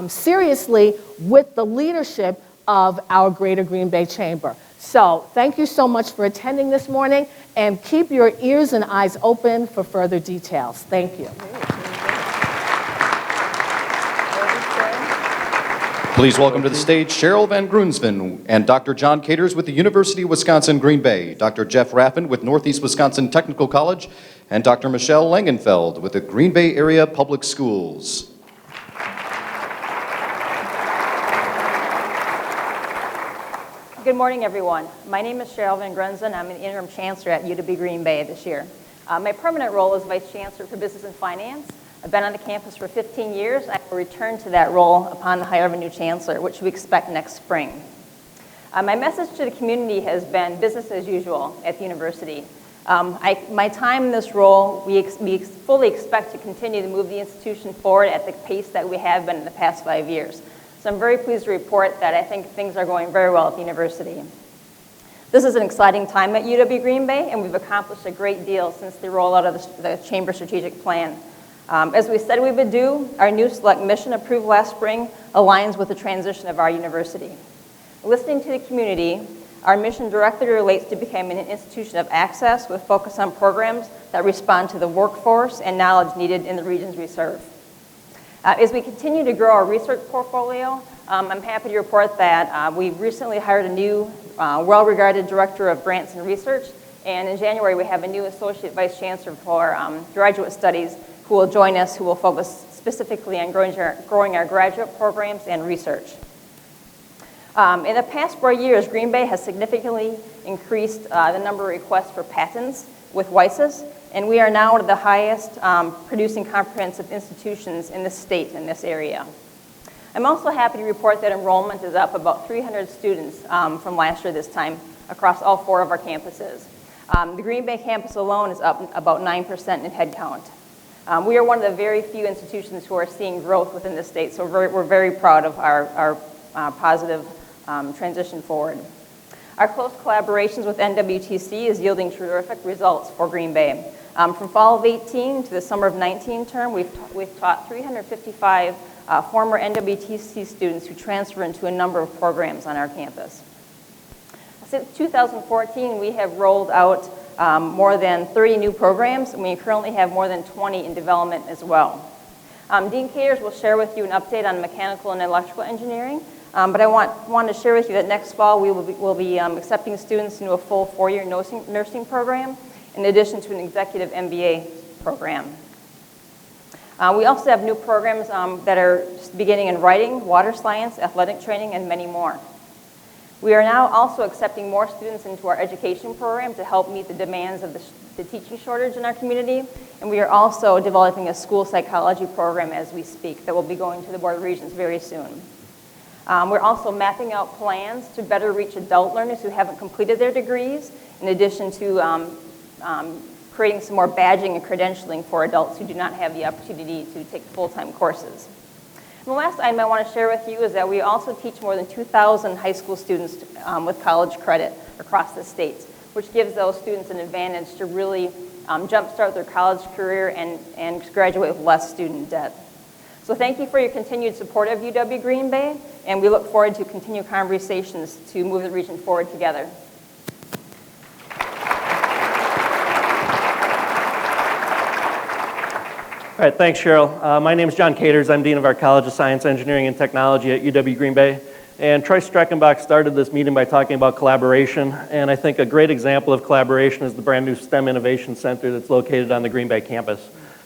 seriously with the leadership of our Greater Green Bay Chamber. So thank you so much for attending this morning, and keep your ears and eyes open for further details. Thank you. Please welcome to the stage Cheryl Van Grunsven and Dr. John Caters with the University of Wisconsin-Green Bay, Dr. Jeff Raffin with Northeast Wisconsin Technical College, and Dr. Michelle Langenfeld with the Green Bay Area Public Schools. Good morning, everyone. My name is Cheryl Van Grunsven. I'm an interim chancellor at UWGB Bay this year. My permanent role is Vice Chancellor for Business and Finance. I've been on the campus for 15 years. I will return to that role upon the hire of a new chancellor, which we expect next spring. My message to the community has been business as usual at the university. My time in this role, we fully expect to continue to move the institution forward at the pace that we have been in the past 5 years. So I'm very pleased to report that I think things are going very well at the university. This is an exciting time at UW-Green Bay, and we've accomplished a great deal since the rollout of the Chamber Strategic Plan. As we said we would do, our new select mission approved last spring aligns with the transition of our university. Listening to the community, our mission directly relates to becoming an institution of access with focus on programs that respond to the workforce and knowledge needed in the regions we serve. As we continue to grow our research portfolio, I'm happy to report that we recently hired a new, well-regarded director of grants and research, and in January we have a new associate vice chancellor for graduate studies who will join us, who will focus specifically on growing our graduate programs and research. In the past 4 years, Green Bay has significantly increased the number of requests for patents with WISES, and we are now one of the highest producing comprehensive institutions in the state in this area. I'm also happy to report that enrollment is up about 300 students from last year this time across all 4 of our campuses. The Green Bay campus alone is up about 9% in headcount. We are one of the very few institutions who are seeing growth within the state, so we're very proud of our positive transition forward. Our close collaborations with NWTC is yielding terrific results for Green Bay. From fall of 18 to the summer of 19 term, we've taught 355 former NWTC students who transfer into a number of programs on our campus. Since 2014, we have rolled out more than 30 new programs, and we currently have more than 20 in development as well. Dean Caters will share with you an update on mechanical and electrical engineering, but I want to share with you that next fall we will be accepting students into a full 4-year nursing program, in addition to an executive MBA program. We also have new programs that are beginning in writing, water science, athletic training, and many more. We are now also accepting more students into our education program to help meet the demands of the teaching shortage in our community, and we are also developing a school psychology program as we speak that will be going to the Board of Regents very soon. We're also mapping out plans to better reach adult learners who haven't completed their degrees, in addition to creating some more badging and credentialing for adults who do not have the opportunity to take full-time courses. And the last item I want to share with you is that we also teach more than 2,000 high school students with college credit across the state, which gives those students an advantage to really jumpstart their college career and graduate with less student debt. So thank you for your continued support of UW-Green Bay, and we look forward to continued conversations to move the region forward together. All right, thanks, Cheryl. My name is John Caters. I'm Dean of our College of Science, Engineering, and Technology at UW-Green Bay. And Troy Streckenbach started this meeting by talking about collaboration, and I think a great example of collaboration is the brand new STEM Innovation Center that's located on the Green Bay campus.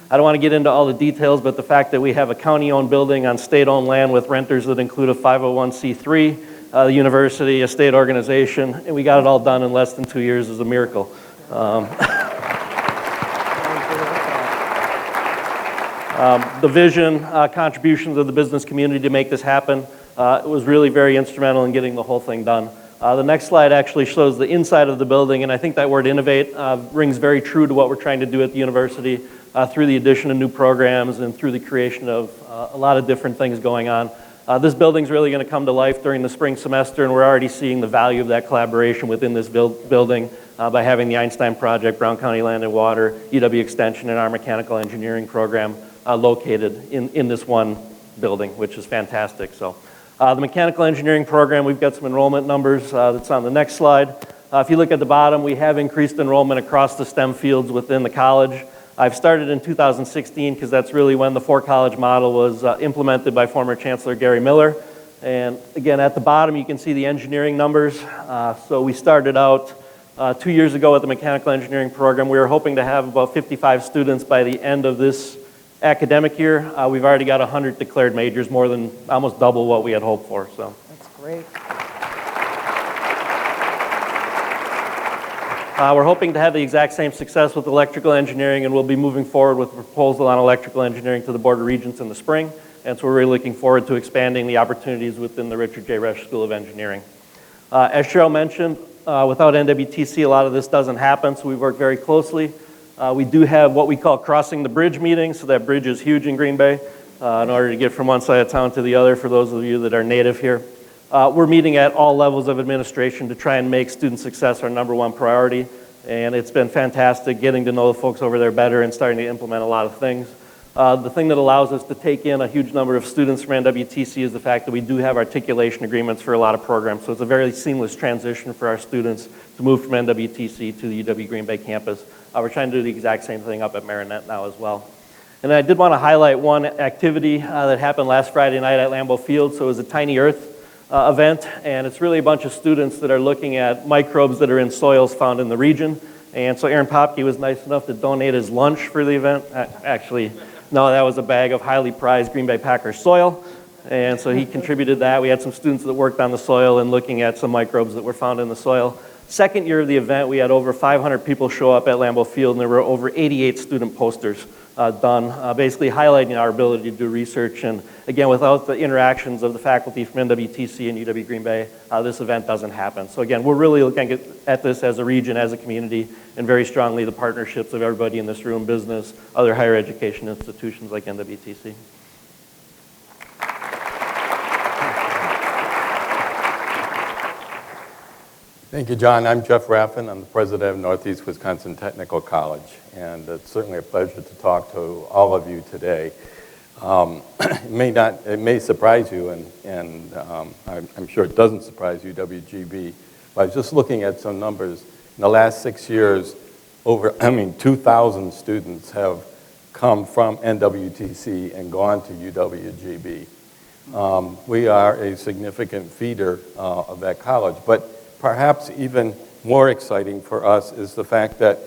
I don't want to get into all the details, but the fact that we have a county-owned building on state-owned land with renters that include a 501c3, the university, a state organization, and we got it all done in less than 2 years is a miracle. The vision, contributions of the business community to make this happen was really very instrumental in getting the whole thing done. The next slide actually shows the inside of the building, and I think that word innovate rings very true to what we're trying to do at the university through the addition of new programs and through the creation of a lot of different things going on. This building's really going to come to life during the spring semester, and we're already seeing the value of that collaboration within this building by having the Einstein Project, Brown County Land and Water, UW Extension, and our mechanical engineering program located in this one building, which is fantastic. So the mechanical engineering program, we've got some enrollment numbers that's on the next slide. If you look at the bottom, we have increased enrollment across the STEM fields within the college. I've started in 2016 because that's really when the four-college model was implemented by former Chancellor Gary Miller. And again, at the bottom, you can see the engineering numbers. So we started out 2 years ago with the mechanical engineering program. We were hoping to have about 55 students by the end of this academic year. We've already got 100 declared majors, more than almost double what we had hoped for. So That's great. We're hoping to have the exact same success with electrical engineering, and we'll be moving forward with a proposal on electrical engineering to the Board of Regents in the spring. And so we're really looking forward to expanding the opportunities within the Richard J. Resch School of Engineering. As Cheryl mentioned, without NWTC, a lot of this doesn't happen, so we work very closely. We do have what we call crossing the bridge meetings, so that bridge is huge in Green Bay in order to get from one side of town to the other for those of you that are native here. We're meeting at all levels of administration to try and make student success our #1 priority, and it's been fantastic getting to know the folks over there better and starting to implement a lot of things. The thing that allows us to take in a huge number of students from NWTC is the fact that we do have articulation agreements for a lot of programs, so it's a very seamless transition for our students to move from NWTC to the UW Green Bay campus. We're trying to do the exact same thing up at Marinette now as well. And I did want to highlight one activity that happened last Friday night at Lambeau Field. So it was a Tiny Earth event, and it's really a bunch of students that are looking at microbes that are in soils found in the region. And so Aaron Popke was nice enough to donate his lunch for the event. Actually, no, that was a bag of highly prized Green Bay Packers soil. And so he contributed that. We had some students that worked on the soil and looking at some microbes that were found in the soil. Second year of the event, we had over 500 people show up at Lambeau Field, and there were over 88 student posters done, basically highlighting our ability to do research. And again, without the interactions of the faculty from NWTC and UW Green Bay, this event doesn't happen. So again, we're really looking at this as a region, as a community, and very strongly the partnerships of everybody in this room, business, other higher education institutions like NWTC. Thank you, John. I'm Jeff Raffin. I'm the president of Northeast Wisconsin Technical College, and it's certainly a pleasure to talk to all of you today. It may surprise you, and I'm sure it doesn't surprise UWGB, but I was just looking at some numbers. In the last 6 years, 2,000 students have come from NWTC and gone to UWGB. We are a significant feeder of that college, but perhaps even more exciting for us is the fact that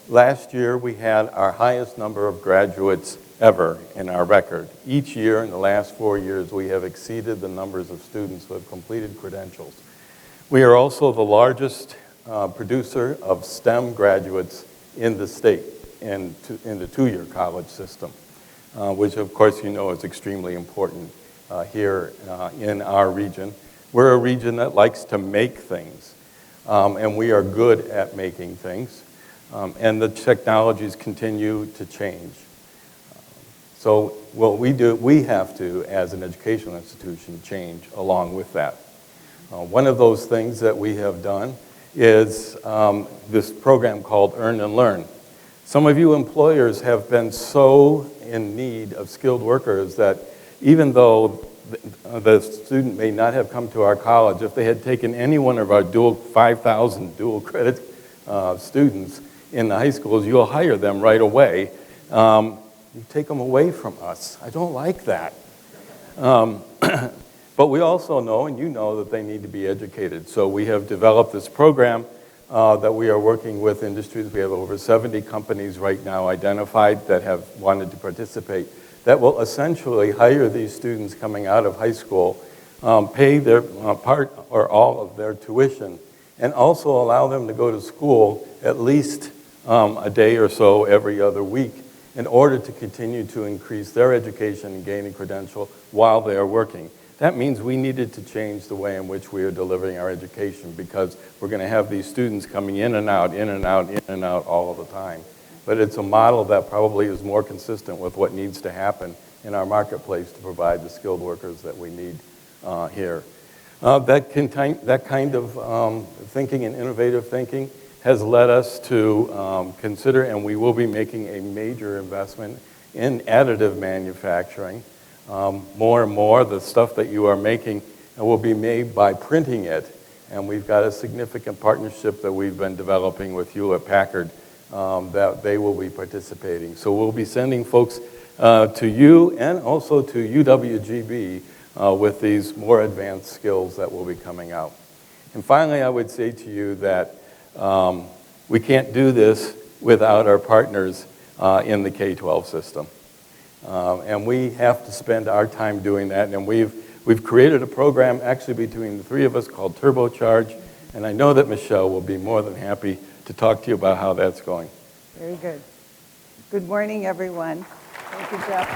last year we had our highest number of graduates ever in our record. Each year in the last 4 years, we have exceeded the numbers of students who have completed credentials. We are also the largest producer of STEM graduates in the state in the two-year college system, which of course you know is extremely important here in our region. We're a region that likes to make things, and we are good at making things, and the technologies continue to change. So what we do, we have to, as an educational institution, change along with that. One of those things that we have done is this program called Earn and Learn. Some of you employers have been so in need of skilled workers that even though the student may not have come to our college, if they had taken any one of our 5,000 dual credit students in the high schools, you'll hire them right away. You take them away from us. I don't like that. But we also know, and you know, that they need to be educated. So we have developed this program that we are working with industries. We have over 70 companies right now identified that have wanted to participate, that will essentially hire these students coming out of high school, pay their part or all of their tuition, and also allow them to go to school at least a day or so every other week in order to continue to increase their education and gain a credential while they are working. That means we needed to change the way in which we are delivering our education, because we're going to have these students coming in and out, in and out, in and out all of the time. But it's a model that probably is more consistent with what needs to happen in our marketplace to provide the skilled workers that we need here. That kind of thinking and innovative thinking has led us to consider, and we will be making a major investment in additive manufacturing. More and more, the stuff that you are making will be made by printing it. And we've got a significant partnership that we've been developing with Hewlett-Packard that they will be participating. So we'll be sending folks to you and also to UWGB with these more advanced skills that will be coming out. And finally, I would say to you that we can't do this without our partners in the K-12 system. And we have to spend our time doing that. And we've created a program actually between the three of us called TurboCharge. And I know that Michelle will be more than happy to talk to you about how that's going. Very good. Good morning, everyone. Thank you, Jeff.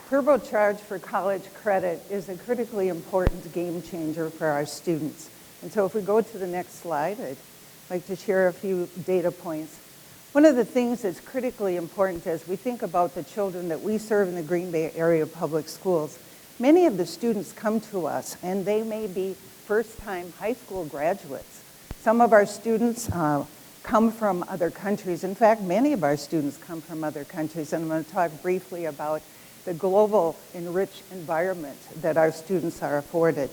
TurboCharge for college credit is a critically important game changer for our students. And so if we go to the next slide, I'd like to share a few data points. One of the things that's critically important as we think about the children that we serve in the Green Bay area public schools, many of the students come to us and they may be first-time high school graduates. Some of our students come from other countries. In fact, many of our students come from other countries, and I'm going to talk briefly about the global enriched environment that our students are afforded.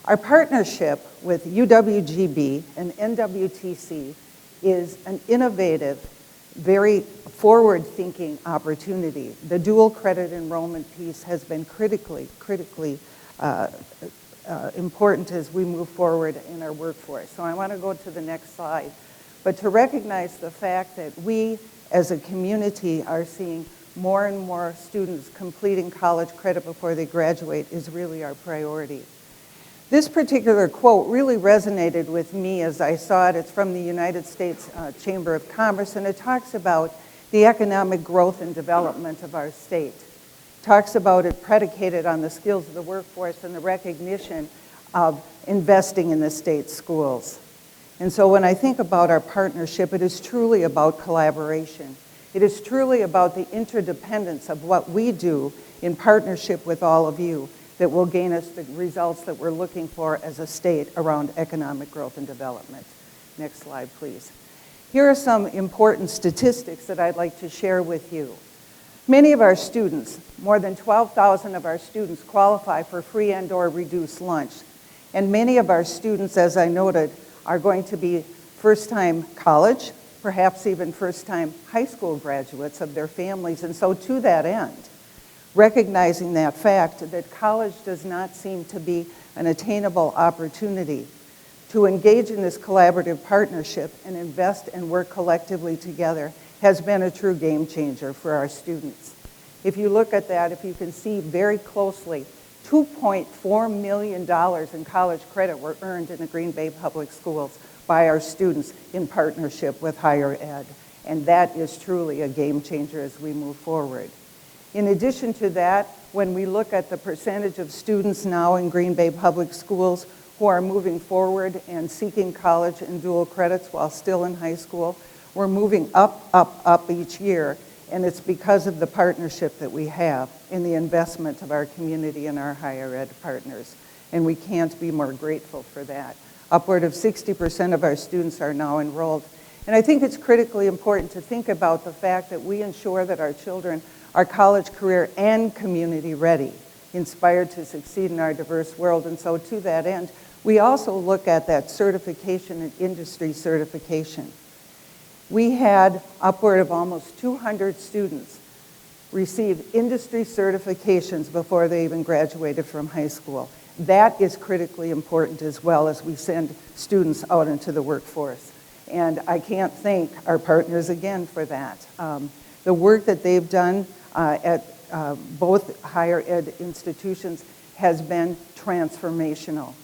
Our partnership with UWGB and NWTC is an innovative, very forward-thinking opportunity. The dual credit enrollment piece has been critically important as we move forward in our workforce. So I want to go to the next slide. But to recognize the fact that we as a community are seeing more and more students completing college credit before they graduate is really our priority. This particular quote really resonated with me as I saw it. It's from the United States Chamber of Commerce, and it talks about the economic growth and development of our state. It talks about it predicated on the skills of the workforce and the recognition of investing in the state schools. And so when I think about our partnership, it is truly about collaboration. It is truly about the interdependence of what we do in partnership with all of you that will gain us the results that we're looking for as a state around economic growth and development. Next slide, please. Here are some important statistics that I'd like to share with you. Many of our students, more than 12,000 of our students, qualify for free and/or reduced lunch. And many of our students, as I noted, are going to be first-time college, perhaps even first-time high school graduates of their families. And so to that end, recognizing that fact that college does not seem to be an attainable opportunity to engage in this collaborative partnership and invest and work collectively together has been a true game changer for our students. If you look at that, if you can see very closely, $2.4 million in college credit were earned in the Green Bay Public Schools by our students in partnership with higher ed. And that is truly a game changer as we move forward. In addition to that, when we look at the percentage of students now in Green Bay Public Schools who are moving forward and seeking college and dual credits while still in high school, we're moving up each year. And it's because of the partnership that we have in the investment of our community and our higher ed partners. And we can't be more grateful for that. Upward of 60% of our students are now enrolled. And I think it's critically important to think about the fact that we ensure that our children are college, career, and community ready, inspired to succeed in our diverse world. And so to that end, we also look at that certification and industry certification. We had upward of almost 200 students receive industry certifications before they even graduated from high school. That is critically important as well as we send students out into the workforce. And I can't thank our partners again for that. The work that they've done at both higher ed institutions has been transformational.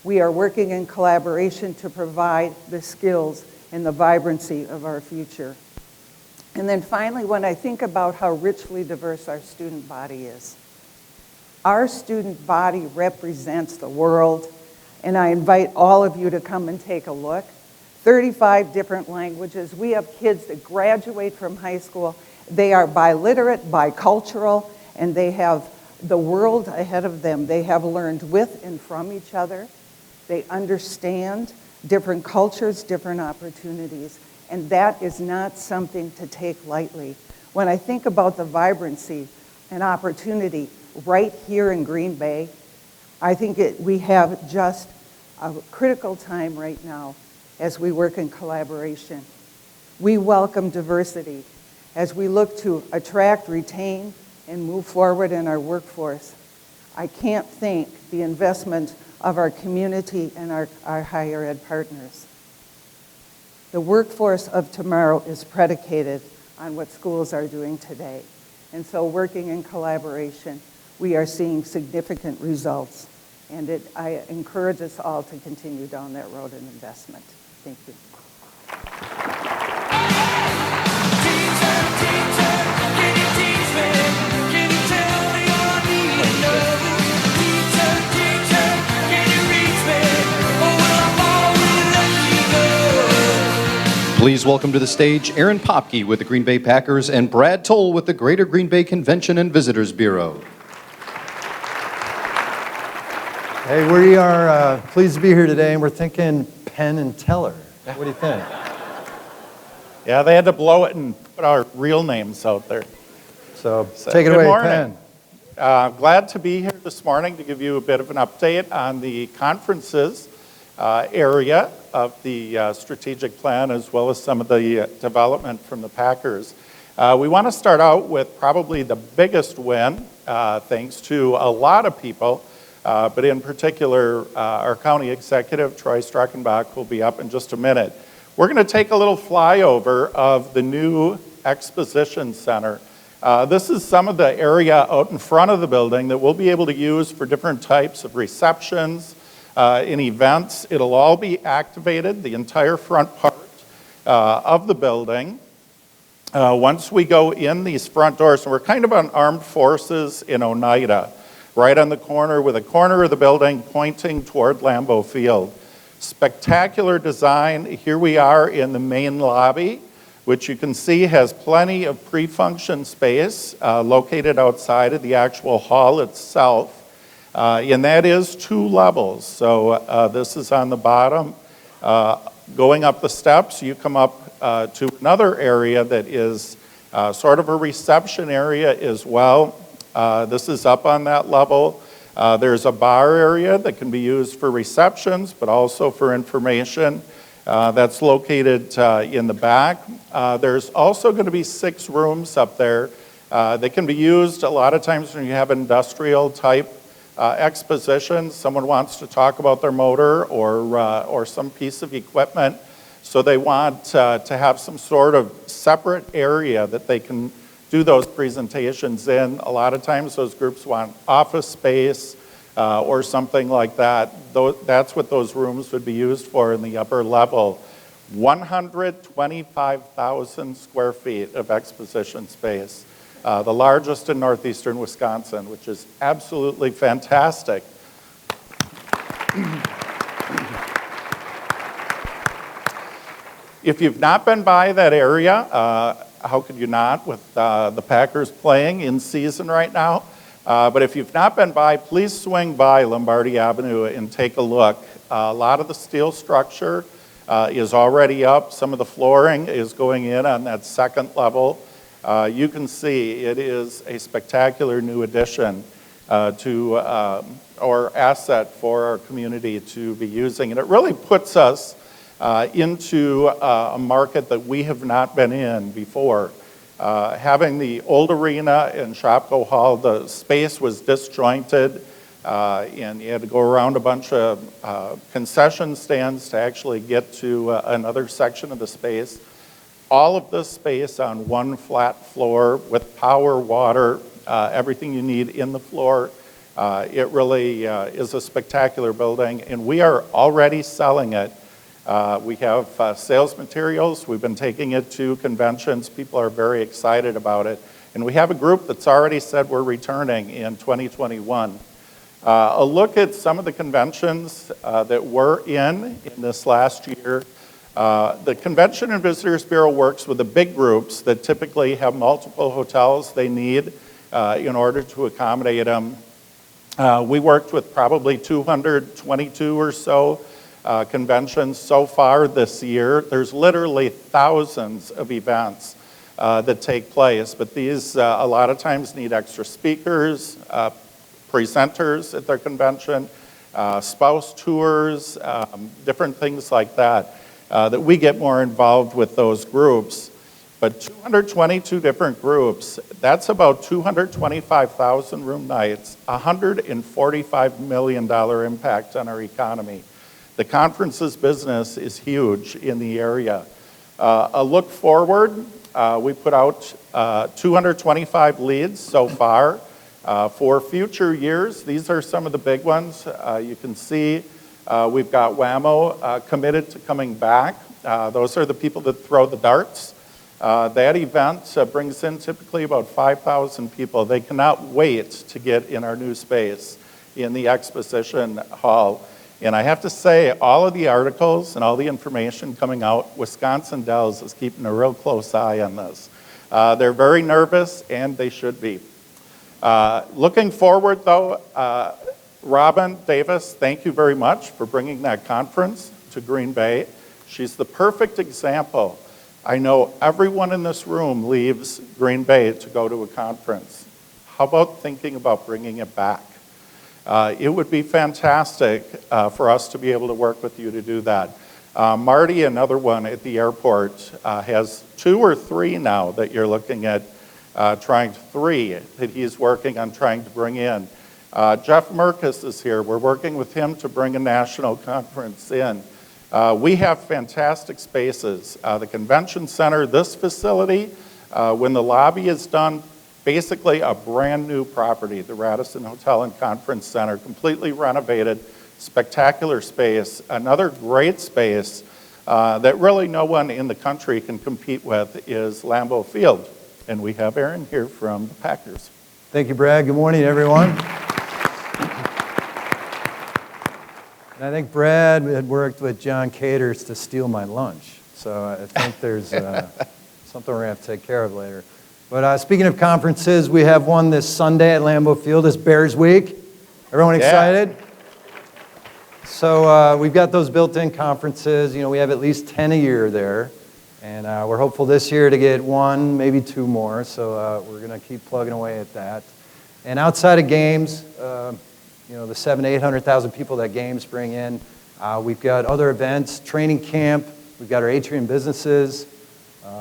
We are working in collaboration to provide the skills and the vibrancy of our future. And then finally, when I think about how richly diverse our student body is, our student body represents the world, and I invite all of you to come and take a look. 35 different languages. We have kids that graduate from high school. They are biliterate, bicultural, and they have the world ahead of them. They have learned with and from each other. They understand different cultures, different opportunities, and that is not something to take lightly. When I think about the vibrancy and opportunity right here in Green Bay, I think we have just a critical time right now as we work in collaboration. We welcome diversity as we look to attract, retain, and move forward in our workforce. I can't thank the investment of our community and our higher ed partners. The workforce of tomorrow is predicated on what schools are doing today. And so working in collaboration, we are seeing significant results. And I encourage us all to continue down that road of investment. Thank you. Please welcome to the stage Aaron Popke with the Green Bay Packers and Brad Toll with the Greater Green Bay Convention and Visitors Bureau. Hey, we are pleased to be here today, and we're thinking Penn and Teller. What do you think? Yeah, they had to blow it and put our real names out there. So take it away, Penn. Glad to be here this morning to give you a bit of an update on the conferences area of the strategic plan, as well as some of the development from the Packers. We want to start out with probably the biggest win, thanks to a lot of people, but in particular, our county executive, Troy Streckenbach, will be up in just a minute. We're going to take a little flyover of the new exposition center. This is some of the area out in front of the building that we'll be able to use for different types of receptions, in events. It'll all be activated, the entire front part of the building. Once we go in these front doors, and we're kind of on Armed Forces in Oneida, right on the corner with a corner of the building pointing toward Lambeau Field. Spectacular design. Here we are in the main lobby, which you can see has plenty of pre-function space located outside of the actual hall itself. And that is 2 levels. So this is on the bottom. Going up the steps, you come up to another area that is sort of a reception area as well. This is up on that level. There's a bar area that can be used for receptions, but also for information. That's located in the back. There's also going to be 6 rooms up there. They can be used a lot of times when you have industrial type expositions. Someone wants to talk about their motor or some piece of equipment. So they want to have some sort of separate area that they can do those presentations in. A lot of times those groups want office space or something like that. That's what those rooms would be used for in the upper level. 125,000 square feet of exposition space. The largest in northeastern Wisconsin, which is absolutely fantastic. If you've not been by that area, how could you not with the Packers playing in season right now? But if you've not been by, please swing by Lombardi Avenue and take a look. A lot of the steel structure is already up. Some of the flooring is going in on that second level. You can see it is a spectacular new addition or asset for our community to be using. And it really puts us into a market that we have not been in before. Having the old arena in Shopko Hall, the space was disjointed, and you had to go around a bunch of concession stands to actually get to another section of the space. All of this space on one flat floor with power, water, everything you need in the floor. It really is a spectacular building, and we are already selling it. We have sales materials. We've been taking it to conventions. People are very excited about it. And we have a group that's already said we're returning in 2021. A look at some of the conventions that we're in this last year. The Convention and Visitors Bureau works with the big groups that typically have multiple hotels they need in order to accommodate them. We worked with probably 222 or so conventions so far this year. There's literally thousands of events that take place, but these a lot of times need extra speakers, presenters at their convention, spouse tours, different things like that, that we get more involved with those groups. But 222 different groups, that's about 225,000 room nights, $145 million impact on our economy. The conferences business is huge in the area. A look forward, we put out 225 leads so far. For future years, these are some of the big ones. You can see we've got WAMO committed to coming back. Those are the people that throw the darts. That event brings in typically about 5,000 people. They cannot wait to get in our new space in the exposition hall. And I have to say, all of the articles and all the information coming out, Wisconsin Dells is keeping a real close eye on this. They're very nervous, and they should be. Looking forward, though, Robin Davis, thank you very much for bringing that conference to Green Bay. She's the perfect example. I know everyone in this room leaves Green Bay to go to a conference. How about thinking about bringing it back? It would be fantastic for us to be able to work with you to do that. Marty, another one at the airport, has 2 or 3 now that you're looking at three that he's working on trying to bring in. Jeff Merkus is here. We're working with him to bring a national conference in. We have fantastic spaces. The convention center, this facility, when the lobby is done, basically a brand new property, the Radisson Hotel and Conference Center, completely renovated, spectacular space, another great space that really no one in the country can compete with is Lambeau Field. And we have Aaron here from the Packers. Thank you, Brad. Good morning, everyone. And I think Brad had worked with John Caters to steal my lunch. So I think there's something we're going to have to take care of later. But speaking of conferences, we have one this Sunday at Lambeau Field. It's Bears Week. Everyone excited? So we've got those built-in conferences. You know, we have at least 10 a year there. And we're hopeful this year to get 1, maybe 2 more. So we're going to keep plugging away at that. And outside of games, you know, the 700,000 to 800,000 people that games bring in, we've got other events, training camp. We've got our atrium businesses,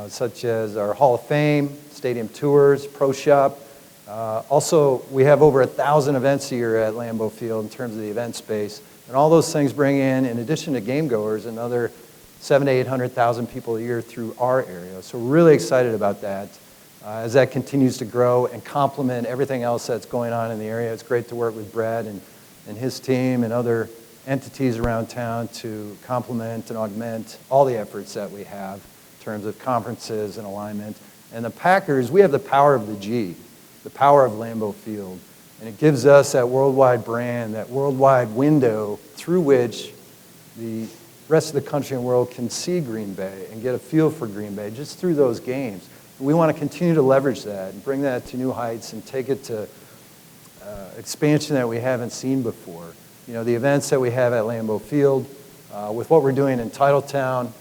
such as our Hall of Fame, stadium tours, pro shop. Also, we have over 1,000 events a year at Lambeau Field in terms of the event space. And all those things bring in addition to game goers, another 700,000 to 800,000 people a year through our area. So we're really excited about that as that continues to grow and complement everything else that's going on in the area. It's great to work with Brad and his team and other entities around town to complement and augment all the efforts that we have in terms of conferences and alignment. And the Packers, we have the power of the G, the power of Lambeau Field. And it gives us that worldwide brand, that worldwide window through which the rest of the country and world can see Green Bay and get a feel for Green Bay just through those games. We want to continue to leverage that and bring that to new heights and take it to expansion that we haven't seen before. You know, the events that we have at Lambeau Field, with what we're doing in Titletown,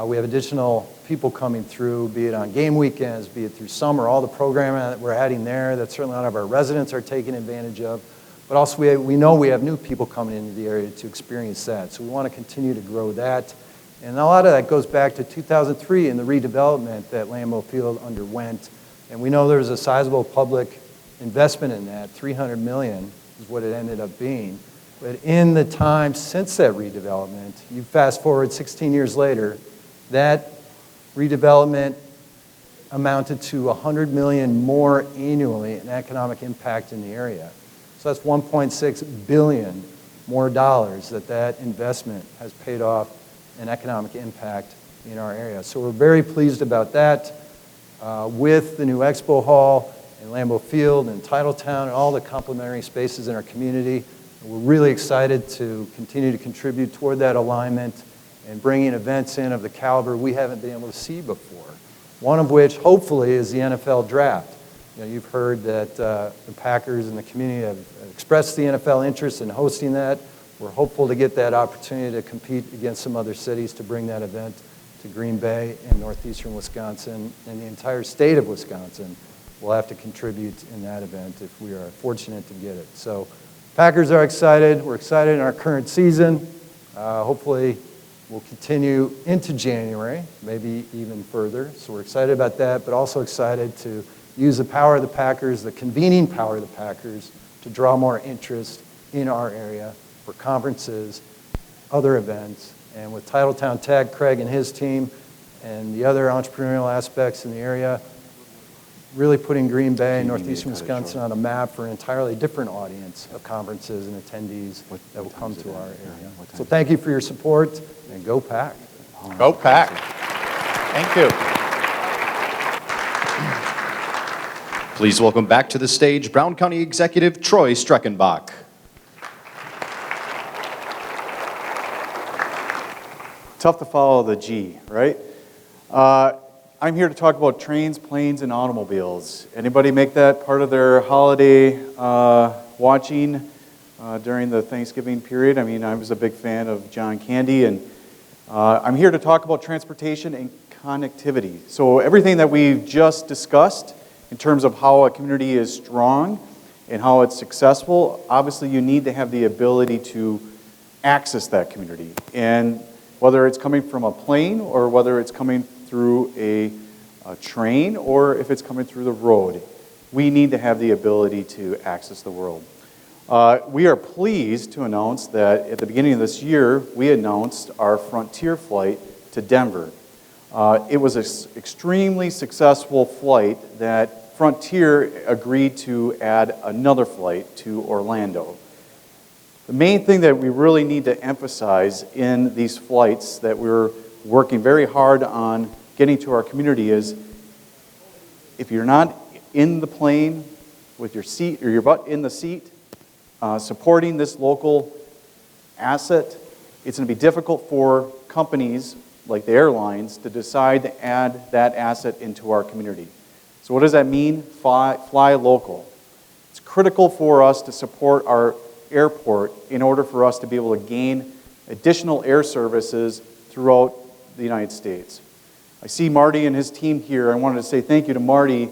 we have additional people coming through, be it on game weekends, be it through summer, all the programming that we're adding there that certainly a lot of our residents are taking advantage of. But also we know we have new people coming into the area to experience that. So we want to continue to grow that. And a lot of that goes back to 2003 and the redevelopment that Lambeau Field underwent. And we know there was a sizable public investment in that, $300 million is what it ended up being. But in the time since that redevelopment, you fast forward 16 years later, that redevelopment amounted to $100 million more annually in economic impact in the area. So that's $1.6 billion more dollars that investment has paid off in economic impact in our area. So we're very pleased about that with the new expo hall and Lambeau Field and Titletown and all the complementary spaces in our community. And we're really excited to continue to contribute toward that alignment and bringing events in of the caliber we haven't been able to see before. One of which, hopefully, is the NFL draft. You've heard that the Packers and the community have expressed the NFL interest in hosting that. We're hopeful to get that opportunity to compete against some other cities to bring that event to Green Bay and northeastern Wisconsin, and the entire state of Wisconsin will have to contribute in that event if we are fortunate to get it. So Packers are excited. We're excited in our current season. Hopefully we'll continue into January, maybe even further. So we're excited about that, but also excited to use the power of the Packers, the convening power of the Packers, to draw more interest in our area for conferences, other events. And with Titletown Tech, Craig and his team, and the other entrepreneurial aspects in the area, really putting Green Bay and northeastern Wisconsin on a map for an entirely different audience of conferences and attendees that will come to our area. So thank you for your support, and go Pack. Go Pack. Thank you. Please welcome back to the stage Brown County Executive Troy Streckenbach. Tough to follow the G, right? I'm here to talk about trains, planes, and automobiles. Anybody make that part of their holiday watching during the Thanksgiving period? I mean, I was a big fan of John Candy, and I'm here to talk about transportation and connectivity. So everything that we've just discussed in terms of how a community is strong and how it's successful, obviously you need to have the ability to access that community. And whether it's coming from a plane or whether it's coming through a train or if it's coming through the road, we need to have the ability to access the world. We are pleased to announce that at the beginning of this year, we announced our Frontier flight to Denver. It was an extremely successful flight that Frontier agreed to add another flight to Orlando. The main thing that we really need to emphasize in these flights that we're working very hard on getting to our community is if you're not in the plane with your seat or your butt in the seat, supporting this local asset, it's going to be difficult for companies like the airlines to decide to add that asset into our community. So what does that mean? Fly local. It's critical for us to support our airport in order for us to be able to gain additional air services throughout the United States. I see Marty and his team here. I wanted to say thank you to Marty.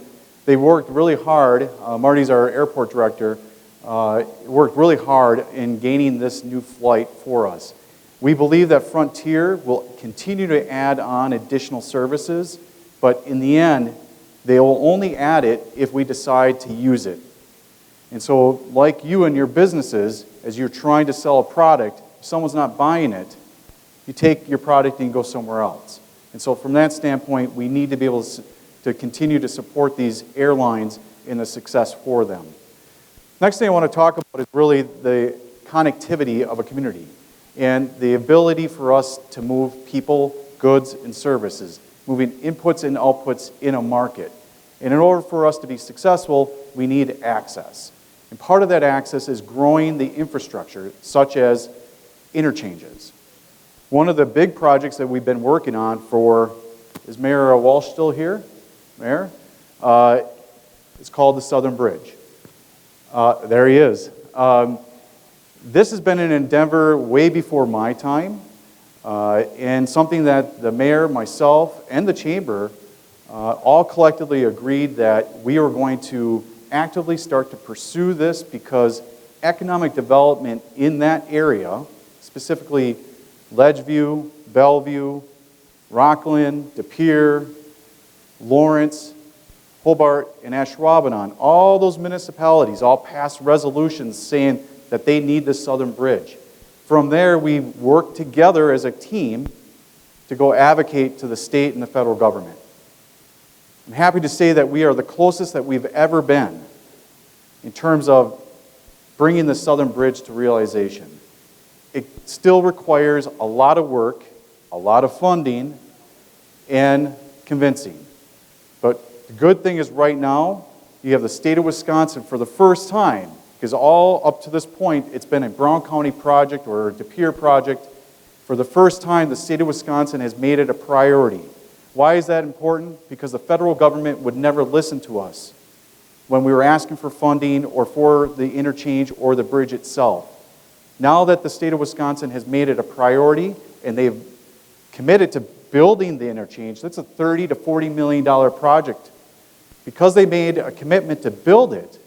They worked really hard. Marty's our airport director. Worked really hard in gaining this new flight for us. We believe that Frontier will continue to add on additional services, but in the end, they will only add it if we decide to use it. And so, like you and your businesses, as you're trying to sell a product, if someone's not buying it, you take your product and go somewhere else. And so from that standpoint, we need to be able to continue to support these airlines in the success for them. Next thing I want to talk about is really the connectivity of a community and the ability for us to move people, goods, and services, moving inputs and outputs in a market. And in order for us to be successful, we need access. And part of that access is growing the infrastructure, such as interchanges. One of the big projects that we've been working on is Mayor Walsh still here? Mayor? It's called the Southern Bridge. There he is. This has been an endeavor way before my time, and something that the mayor, myself, and the chamber all collectively agreed that we are going to actively start to pursue this because economic development in that area, specifically Ledgeview, Bellevue, Rockland, De Pere, Lawrence, Hobart, and Ashwaubenon, all those municipalities all passed resolutions saying that they need this Southern Bridge. From there, we worked together as a team to go advocate to the state and the federal government. I'm happy to say that we are the closest that we've ever been in terms of bringing the Southern Bridge to realization. It still requires a lot of work, a lot of funding, and convincing. But the good thing is right now, you have the state of Wisconsin for the first time, because all up to this point, it's been a Brown County project or a De Pere project. For the first time, the state of Wisconsin has made it a priority. Why is that important? Because the federal government would never listen to us when we were asking for funding or for the interchange or the bridge itself. Now that the state of Wisconsin has made it a priority and they've committed to building the interchange, that's a $30 to $40 million project. Because they made a commitment to build it,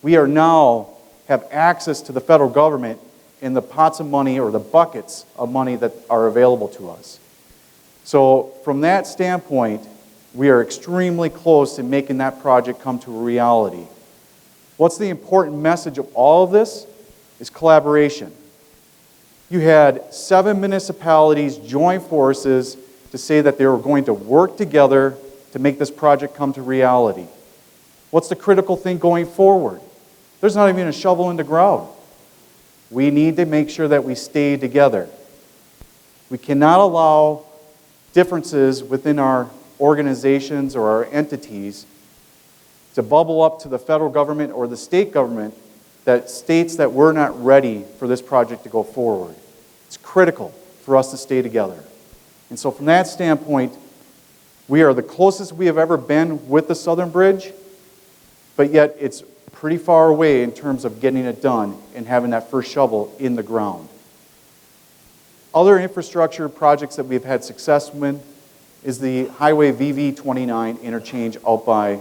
we are now have access to the federal government in the pots of money or the buckets of money that are available to us. So from that standpoint, we are extremely close to making that project come to a reality. What's the important message of all of this? Is collaboration. You had 7 municipalities join forces to say that they were going to work together to make this project come to reality. What's the critical thing going forward? There's not even a shovel in the ground. We need to make sure that we stay together. We cannot allow differences within our organizations or our entities to bubble up to the federal government or the state government that states that we're not ready for this project to go forward. It's critical for us to stay together. And so from that standpoint, we are the closest we have ever been with the Southern Bridge, but yet it's pretty far away in terms of getting it done and having that first shovel in the ground. Other infrastructure projects that we've had success with is the Highway VV29 interchange out by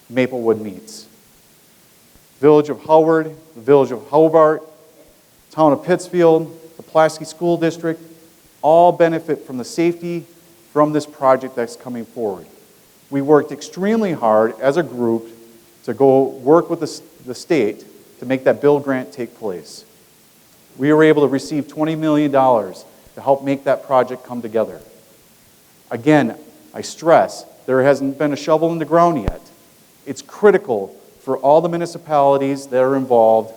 Maplewood Meets. Village of Howard, the Village of Hobart, Town of Pittsfield, the Pulaski School District, all benefit from the safety from this project that's coming forward. We worked extremely hard as a group to go work with the state to make that bill grant take place. We were able to receive $20 million to help make that project come together. Again, I stress, there hasn't been a shovel in the ground yet. It's critical for all the municipalities that are involved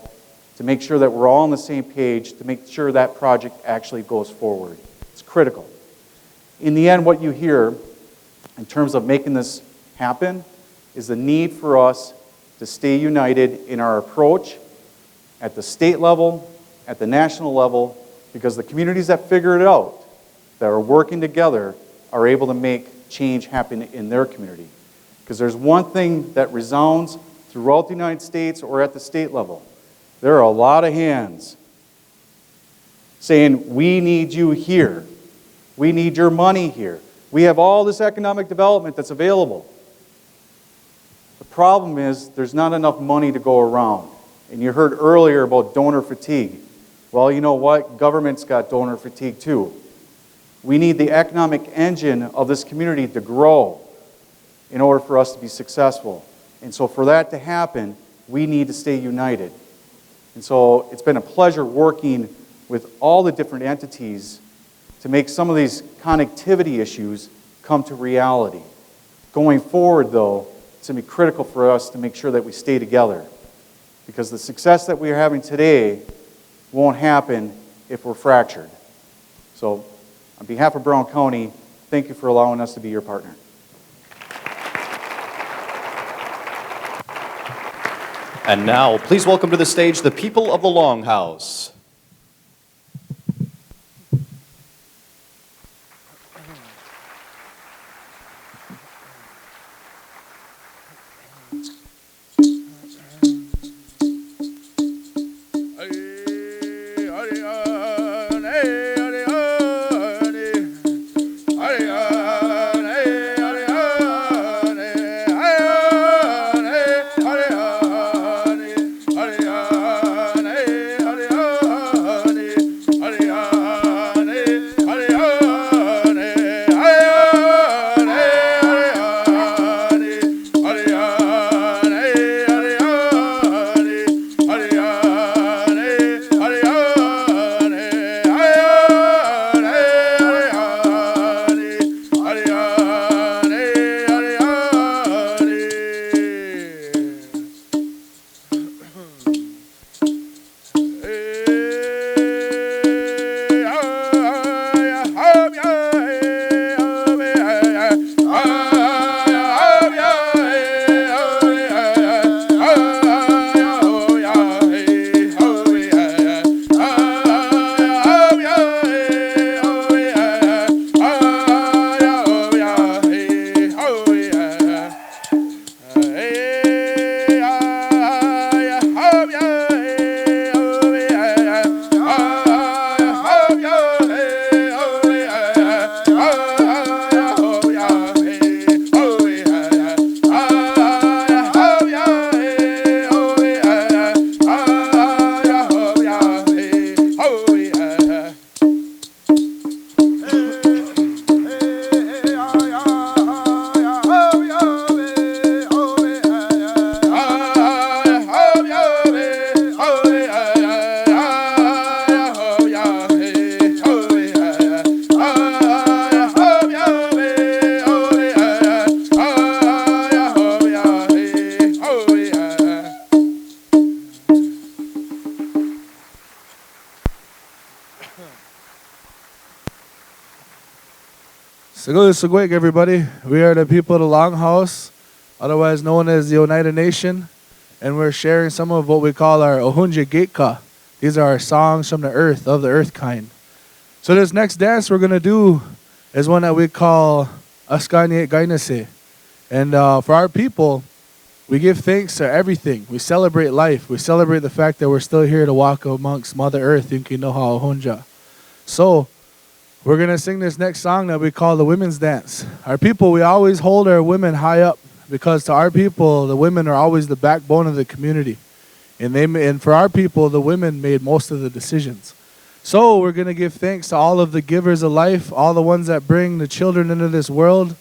to make sure that we're all on the same page to make sure that project actually goes forward. It's critical. In the end, what you hear in terms of making this happen is the need for us to stay united in our approach at the state level, at the national level, because the communities that figure it out, that are working together, are able to make change happen in their community. Because there's one thing that resounds throughout the United States or at the state level. There are a lot of hands saying, we need you here. We need your money here. We have all this economic development that's available. The problem is there's not enough money to go around. And you heard earlier about donor fatigue. Well, you know what? Government's got donor fatigue too. We need the economic engine of this community to grow in order for us to be successful. And so for that to happen, we need to stay united. And so it's been a pleasure working with all the different entities to make some of these connectivity issues come to reality. Going forward, though, it's going to be critical for us to make sure that we stay together. Because the success that we are having today won't happen if we're fractured. So, on behalf of Brown County, thank you for allowing us to be your partner. And now, please welcome to the stage the people of the Longhouse. Sagwig, everybody. We are the people of the Longhouse, otherwise known as the Oneida Nation, and we're sharing some of what we call our Ohunja Getka. These are our songs from the earth, of the earth kind. So this next dance we're going to do is one that we call Askanye Gainase. And for our people, we give thanks to everything. We celebrate life. We celebrate the fact that we're still here to walk amongst Mother Earth, Yunkinoha Ohunja. So we're going to sing this next song that we call the Women's Dance. Our people, we always hold our women high up because to our people, the women are always the backbone of the community. And for our people, the women made most of the decisions. So we're going to give thanks to all of the givers of life, all the ones that bring the children into this world.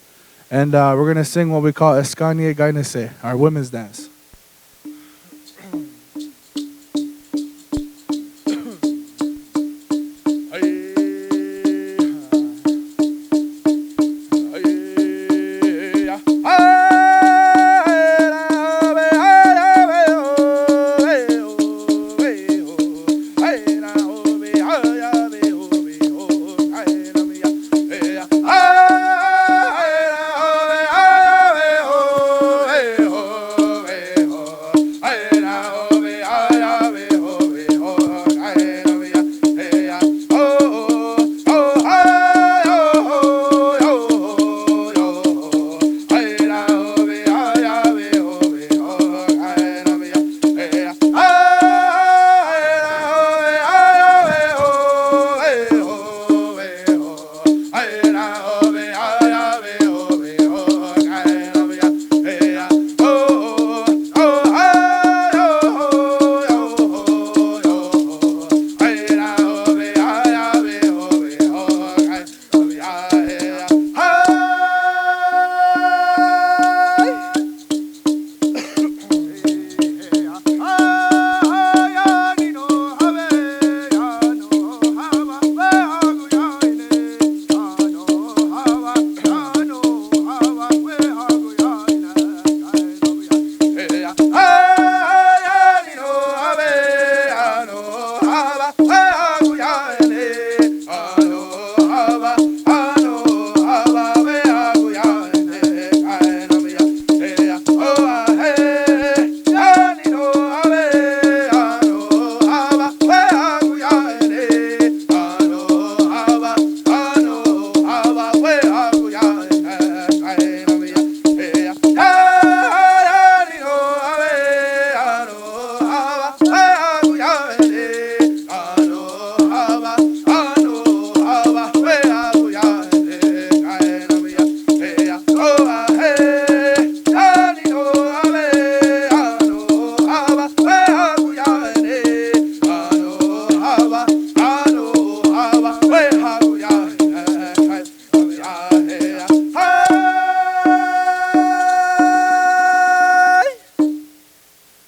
And we're going to sing what we call Eskanye Gainase, our women's dance.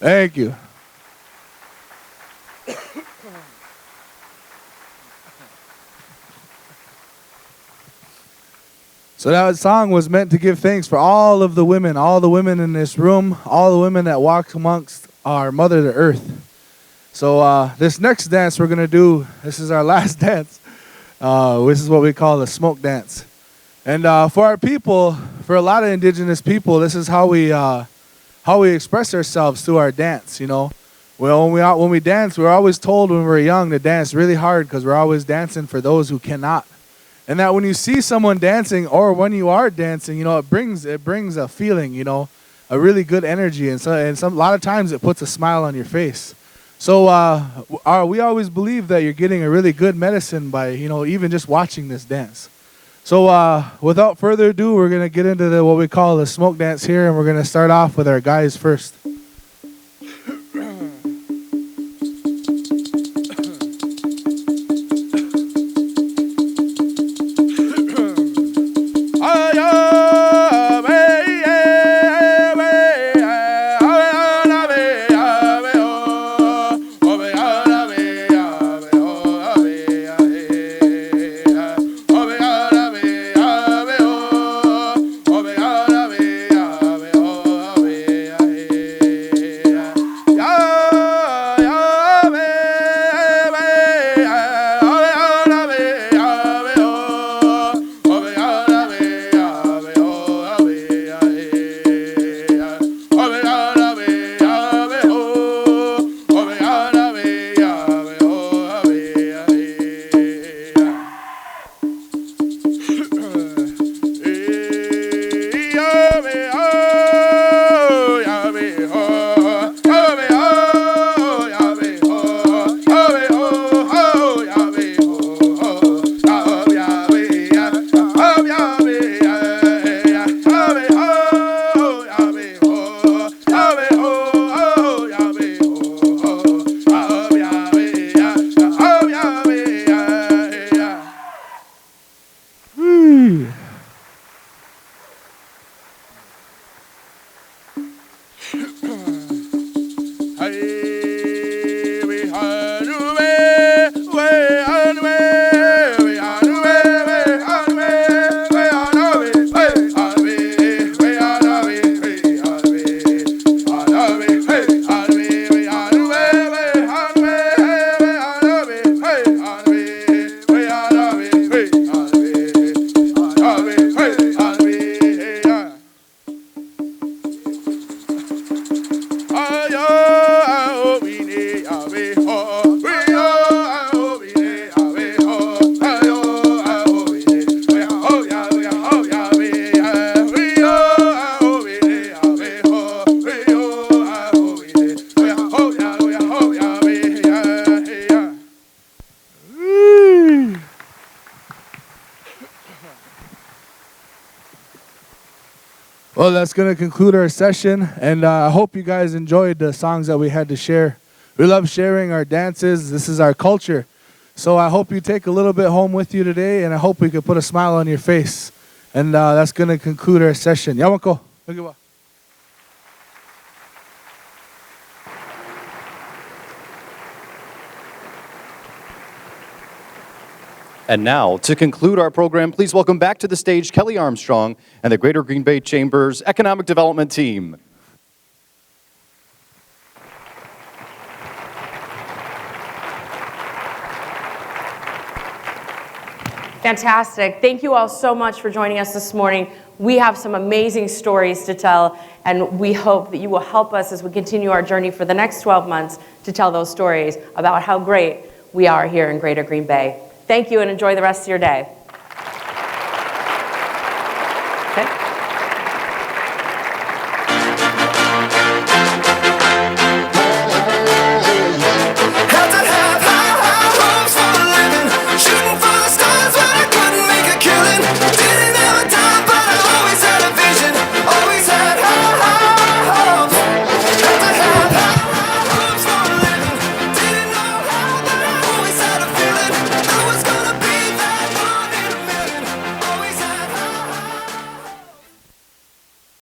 Thank you. So that song was meant to give thanks for all of the women, all the women in this room, all the women that walk amongst our Mother the Earth. So this next dance we're going to do, this is our last dance. This is what we call the smoke dance. And for our people, for a lot of indigenous people, this is how we express ourselves through our dance, you know. Well, when we dance, we're always told when we're young to dance really hard because we're always dancing for those who cannot. And that when you see someone dancing or when you are dancing, you know, it brings a feeling, you know, a really good energy. And a lot of times it puts a smile on your face. So we always believe that you're getting a really good medicine by, you know, even just watching this dance. So without further ado, we're going to get into what we call the smoke dance here. And we're going to start off with our guys first. Well, that's going to conclude our session, and I hope you guys enjoyed the songs that we had to share. We love sharing our dances. This is our culture. So I hope you take a little bit home with you today, and I hope we could put a smile on your face. And that's going to conclude our session. Yamako. And now, to conclude our program, please welcome back to the stage Kelly Armstrong and the Greater Green Bay Chamber's Economic Development Team. Fantastic. Thank you all so much for joining us this morning. We have some amazing stories to tell, and we hope that you will help us as we continue our journey for the next 12 months to tell those stories about how great we are here in Greater Green Bay. Thank you, and enjoy the rest of your day. Okay.